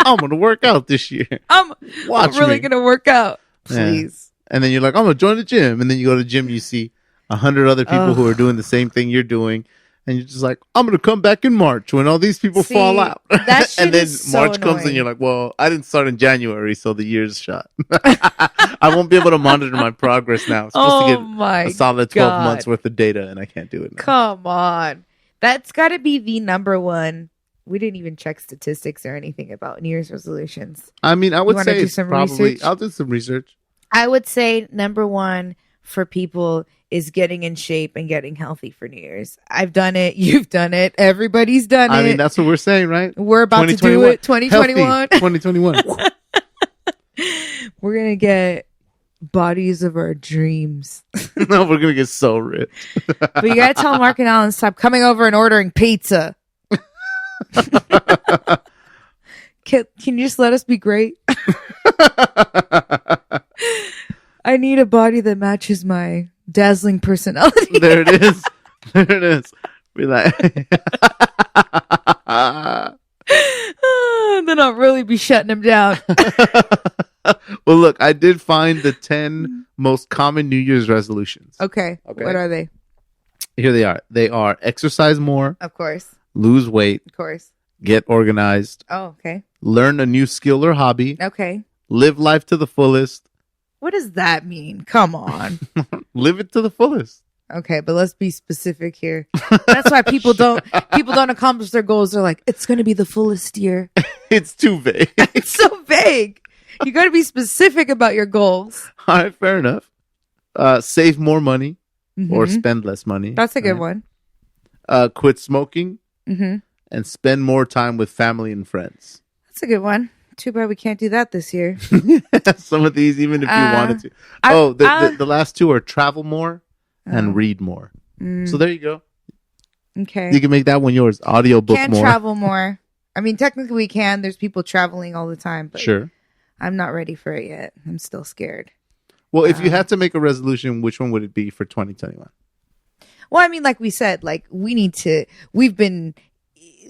I'm gonna work out this year. I'm really gonna work out. Please. Yeah. And then you're like, I'm gonna join the gym. And then you go to the gym, you see 100 other people who are doing the same thing you're doing. And you're just like, I'm going to come back in March when all these people fall out. That shit and then is so March comes annoying. and you're like, well, I didn't start in January, so the year's shot. I won't be able to monitor my progress now. I'm supposed to get a solid 12 months worth of data, and I can't do it now. Come on. That's got to be the number one we didn't even check statistics or anything about New Year's resolutions. I mean, I would wanna say do it's some probably. research? I'll do some research. I would say number one for people is getting in shape and getting healthy for New Year's. I've done it. You've done it. Everybody's done it. I mean, that's what we're saying, right? We're about to do it. 2021. 2021. We're going to get bodies of our dreams. No, we're gonna get so rich. But you got to tell Mark and Alan to stop coming over and ordering pizza. Can you just let us be great? I need a body that matches my dazzling personality. There it is. There it is. Be like, then I'll really be shutting him down. well, look, I did find the 10 most common New Year's resolutions. Okay. What are they? Here they are. They are exercise more, Of course. lose weight, Of course. get organized, Oh, okay. learn a new skill or hobby, Okay. live life to the fullest, What does that mean? Come on. live it to the fullest. Okay, but let's be specific here. That's why people don't accomplish their goals. They're like, it's going to be the fullest year. It's too vague. It's so vague. You got to be specific about your goals. All right, fair enough. Save more money or Mhm. spend less money. That's a good right? one. Quit smoking Mm-hmm. and spend more time with family and friends. That's a good one. Too bad we can't do that this year. Some of these, even if you wanted to. I- The last two are travel more and read more. So there you go. Okay. You can make that one yours. Audiobook Can more. travel more. I mean, technically we can. There's people traveling all the time, but Sure. I'm not ready for it yet. I'm still scared. Well, if you had to make a resolution, which one would it be for 2021? Well, I mean, like we said, like we've been,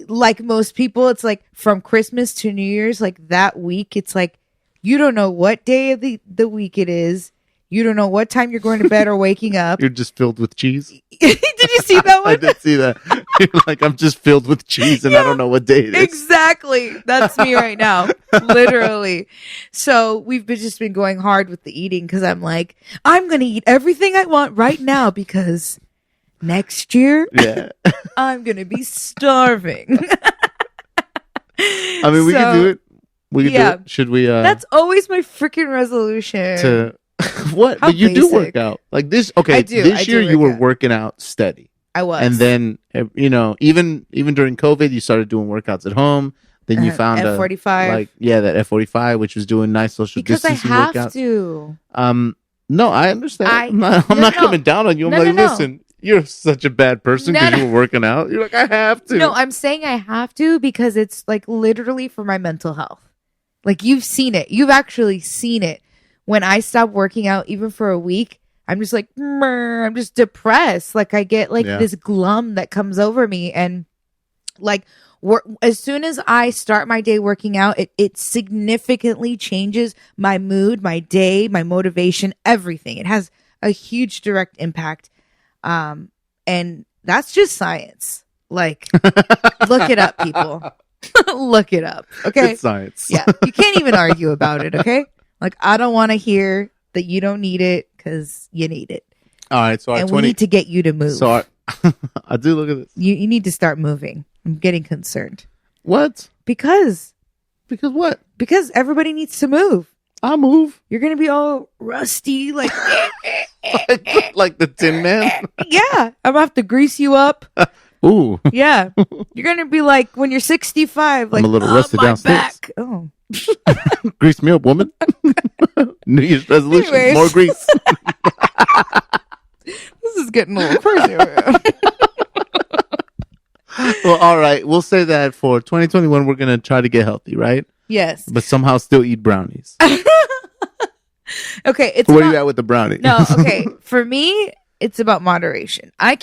like most people, it's like from Christmas to New Year's, like that week, it's like, you don't know what day of the week it is. You don't know what time you're going to bed or waking up. You're just filled with cheese. Did you see that I one? did see that. You're like, I'm just filled with cheese and I don't know what day it is. Exactly. That's me right now. Literally. So we've just been going hard with the eating because I'm like, I'm going to eat everything I want right now because next year Yeah. I'm going to be starving. I mean, we can do it. We can do it. Should we? That's always my freaking resolution. To what? How But you do basic. work out like this. Okay, I do this year you work were out. working out steady, I was. and then even during COVID, you started doing workouts at home. Then you found F45. that F45, which was doing nice social because I distancing have workouts. to. No, I understand. I'm not No. coming down on you. I'm No, like, no. listen, you're such a bad person because No. you were working out. You're like, I have to. No, I'm saying I have to because it's like literally for my mental health. Like you've seen it. You've actually seen it. When I stop working out, even for a week, I'm just like, I'm just depressed. Like I get like this glum that comes over me. And like as soon as I start my day working out, it significantly changes my mood, my day, my motivation, everything. It has a huge direct impact. And that's just science. Like, look it up, people. Look it up. Okay. It's science. Yeah. You can't even argue about it. Okay. Like, I don't want to hear that you don't need it because you need it. All right. So we need to get you to move. So I do look at this. You need to start moving. I'm getting concerned. What? Because what? Because everybody needs to move. I'll move. You're going to be all rusty, like, like the Tin Man. yeah. I'm going to have to grease you up. Ooh. Yeah. You're going to be like, when you're 65, like, I'm a little rusted my downstairs. back. Oh. Grease me up, woman. New Year's resolution. Anyways. More grease. This is getting a little crazy. Well, all right. We'll say that for 2021, we're going to try to get healthy, right? Yes. But somehow still eat brownies. Okay. It's Where about, are you at with the brownie? No, okay. For me, it's about moderation. I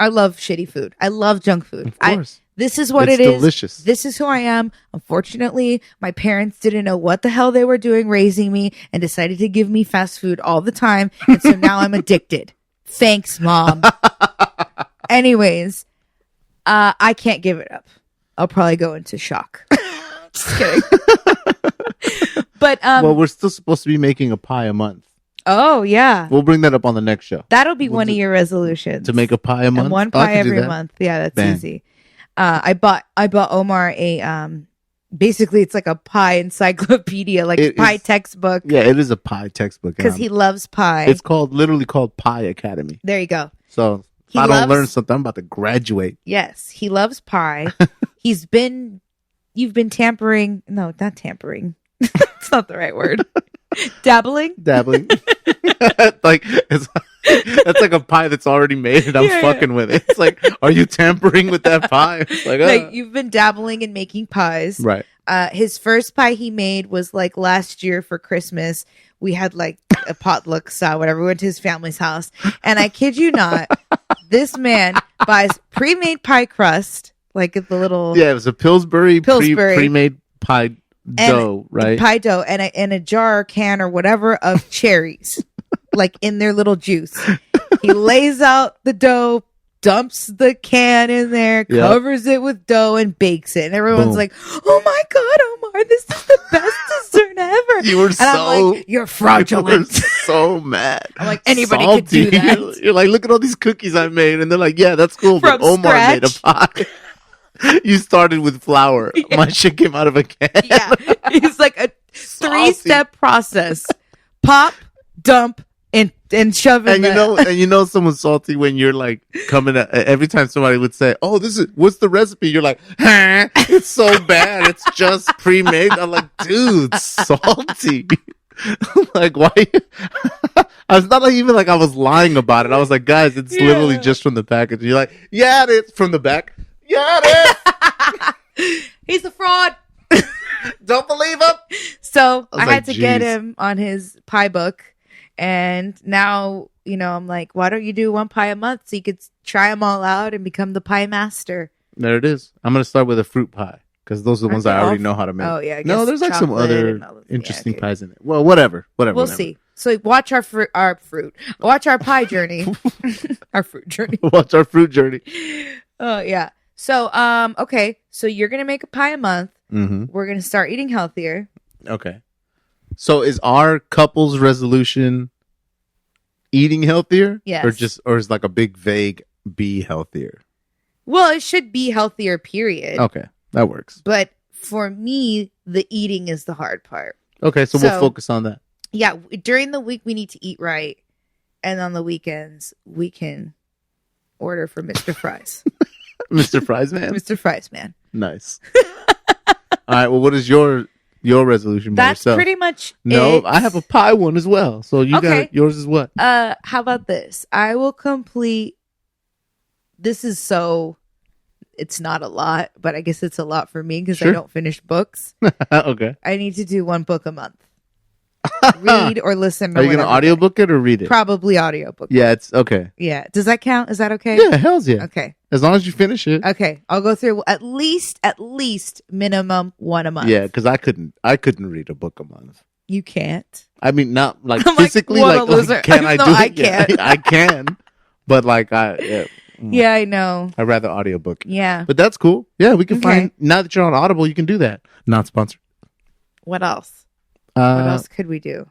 love shitty food. I love junk food. Of course. This is what It's it is. delicious. This is who I am. Unfortunately, my parents didn't know what the hell they were doing raising me and decided to give me fast food all the time. And so now I'm addicted. Thanks, Mom. Anyways, I can't give it up. I'll probably go into shock. Just kidding. But well, we're still supposed to be making a pie a month. Oh, yeah. We'll bring that up on the next show. That'll be one of your resolutions. To make a pie a month? And one Oh, I pie can do every that. month. Yeah, that's Bang. easy. I bought Omar a basically it's like a pie encyclopedia, like It pie is- textbook, Yeah, it is a pie textbook. because he loves pie. It's literally called Pie Academy. There you go. So if He I don't loves- learn something, I'm about to graduate. Yes, he loves pie. You've been tampering. No, not tampering. It's not the right word. Dabbling. Like that's like a pie that's already made and I'm Yeah, fucking with it. It's like, are you tampering with that pie? It's like, Like, you've been dabbling in making pies. right. His first pie he made was like last year for Christmas. We had like a potluck style, whatever. We went to his family's house. And I kid you not, this man buys pre-made pie crust, like the little Yeah, it was a Pillsbury. Pre-made pie dough, right? pie dough and a jar or can or whatever of cherries, like in their little juice. He lays out the dough, dumps the can in there, covers it with dough, and bakes it. And everyone's Boom. like, "Oh my God, Omar, this is the best dessert ever!" You were and I'm like, "You're fraudulent." so mad. I'm like, anybody could do that. You're like, look at all these cookies I made, and they're like, yeah, that's cool. From But Omar made a scratch. pie. You started with flour. Yeah. My shit came out of a can. Yeah, it's like a Salty. 3-step process: pop, dump, and shove in. And you know someone's salty when you're like coming at, every time somebody would say, "Oh, what's the recipe?" You're like, "Huh? It's so bad. It's just pre-made." I'm like, dude, salty. Like, why? I was not like even like I was lying about it. I was like, guys, it's literally just from the package. You're like, yeah, it's from the back. Yeah, it is. He's a fraud. Don't believe him. So I was I had like, to get "Jeez." him on his pie book. And now, I'm like, why don't you do one pie a month so you could try them all out and become the pie master? There it is. I'm gonna start with a fruit pie because those are the ones I already know how to make. Oh, yeah. I No, guess there's like some chocolate other and all those- interesting okay. pies in it. Well, whatever. We'll see. So watch our fruit. Watch our pie journey. Our fruit journey. Watch our fruit journey. Oh, yeah. So, okay. So you're going to make a pie a month. Mm-hmm. We're going to start eating healthier. Okay. So is our couple's resolution eating healthier? Yes. Or is like a big vague be healthier? Well, it should be healthier, period. Okay. That works. But for me, the eating is the hard part. Okay, so we'll focus on that. Yeah, during the week we need to eat right, and on the weekends we can order for Mr. Fries. Mr. Fries Man? Mr. Fries Man. Nice. All right, well, what is your resolution by That's yourself? pretty much No, it. I have a pie one as well. So you Okay. got yours is what? How about this? I will complete. This is so. It's not a lot, but I guess it's a lot for me because I Sure. don't finish books. Okay. I need to do one book a month. Read or listen. Or Are you going to whatever. audiobook it or read it? Probably audiobook. Yeah, it's okay. Yeah. Does that count? Is that okay? Yeah, hell's yeah. Okay. As long as you finish it. Okay. I'll go through at least minimum one a month. Yeah, because I couldn't read a book a month. You can't. I mean, not like I'm like, physically, what a like, loser. can I No, do it? I can't. Yeah, I can, but like Yeah, I know. I'd rather audiobook. Yeah. But that's cool. Yeah, we can Okay. find now that you're on Audible, you can do that. Not sponsored. What else? What else could we do?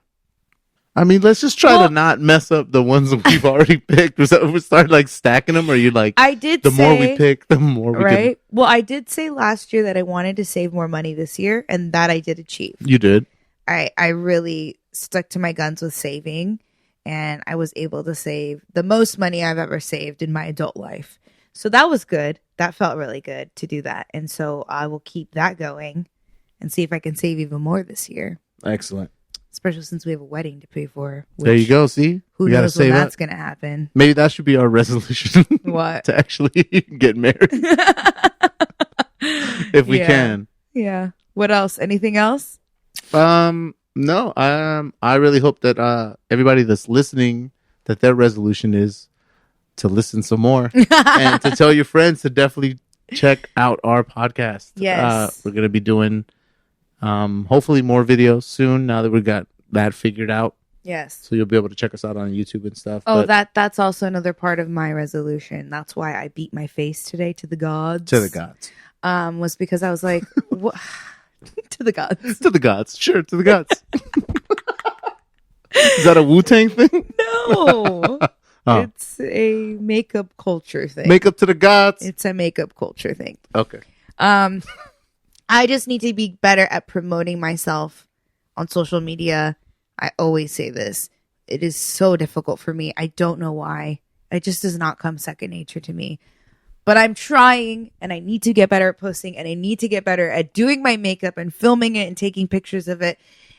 I mean, let's just try Well- to not mess up the ones that we've already picked. We start like stacking them, or you like I did the say, more we pick, the more we right? Well, I did say last year that I wanted to save more money this year, and that I did achieve. You did. I really stuck to my guns with saving, and I was able to save the most money I've ever saved in my adult life. So that was good. That felt really good to do that. And so I will keep that going and see if I can save even more this year, Excellent. especially since we have a wedding to pay for. There you go. See, Who we gotta knows when save that's up. going to happen? Maybe that should be our resolution. What? To actually get married if we Yeah. can. Yeah. What else? Anything else? No. I really hope that everybody that's listening, that their resolution is to listen some more and to tell your friends to definitely check out our podcast. Yes. We're gonna be doing hopefully more videos soon now that we got that figured out. Yes. So you'll be able to check us out on YouTube and stuff. Oh, But that's also another part of my resolution. That's why I beat my face today to the gods. to the gods. Was because I was like, what? To the gods. To the gods. Sure, to the gods. Is that a Wu-Tang thing? No. Oh. It's a makeup culture thing. Makeup to the gods. It's a makeup culture thing. Okay. I just need to be better at promoting myself on social media. I always say this. It is so difficult for me. I don't know why. It just does not come second nature to me. But I'm trying, and I need to get better at posting, and I need to get better at doing my makeup and filming it and taking pictures of it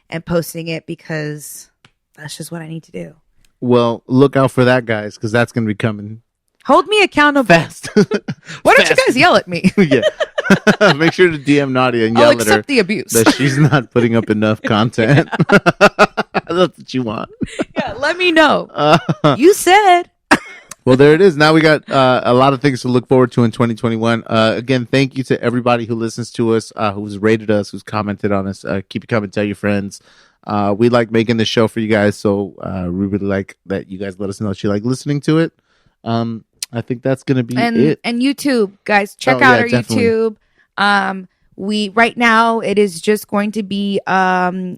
and posting it, because that's just what I need to do. Well, look out for that, guys, because that's going to be coming Hold me accountable. fast. Why don't you guys yell at me? Yeah. Make sure to DM Nadia and I'll yell at her accept the abuse. that she's not putting up enough content. That's what you want. Yeah, let me know. You said. Well, there it is. Now we got a lot of things to look forward to in 2021. Again, thank you to everybody who listens to us, who's rated us, who's commented on us. Keep it coming. Tell your friends. We like making this show for you guys, so we really like that you guys let us know that you like listening to it. I think that's going to be it. And YouTube, guys, check out our definitely. YouTube. We right now it is just going to be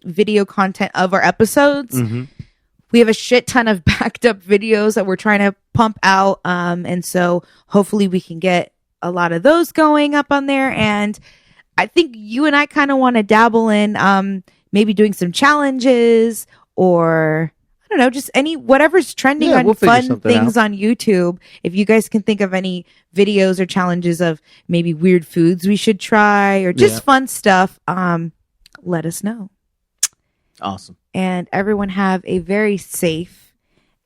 video content of our episodes. Mm-hmm. We have a shit ton of backed up videos that we're trying to pump out. And so hopefully we can get a lot of those going up on there. And I think you and I kind of want to dabble in maybe doing some challenges, or I don't know, just whatever's trending on fun things on YouTube. If you guys can think of any videos or challenges of maybe weird foods we should try, or just fun stuff, let us know. Awesome. And everyone have a very safe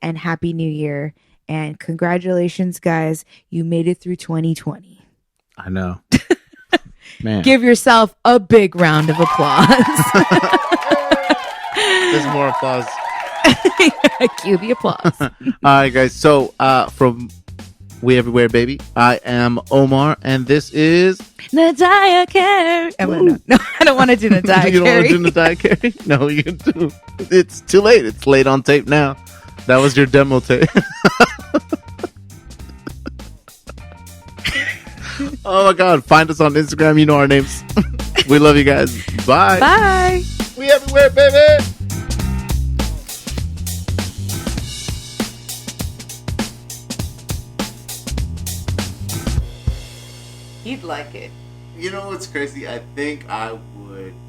and happy new year. And congratulations, guys. You made it through 2020. I know. Man. Give yourself a big round of applause. There's more applause. Cue the applause. All right, guys. So from We Everywhere, Baby, I am Omar, and this is Nadia Carey. No, I don't want to do Nadia Carey. You don't want to do Nadia Carey? No, you do. It's too late. It's late on tape now. That was your demo tape. Oh my God. Find us on Instagram. You know our names. We love you guys. Bye. Bye. We Everywhere, baby. He'd like it. You know what's crazy? I think I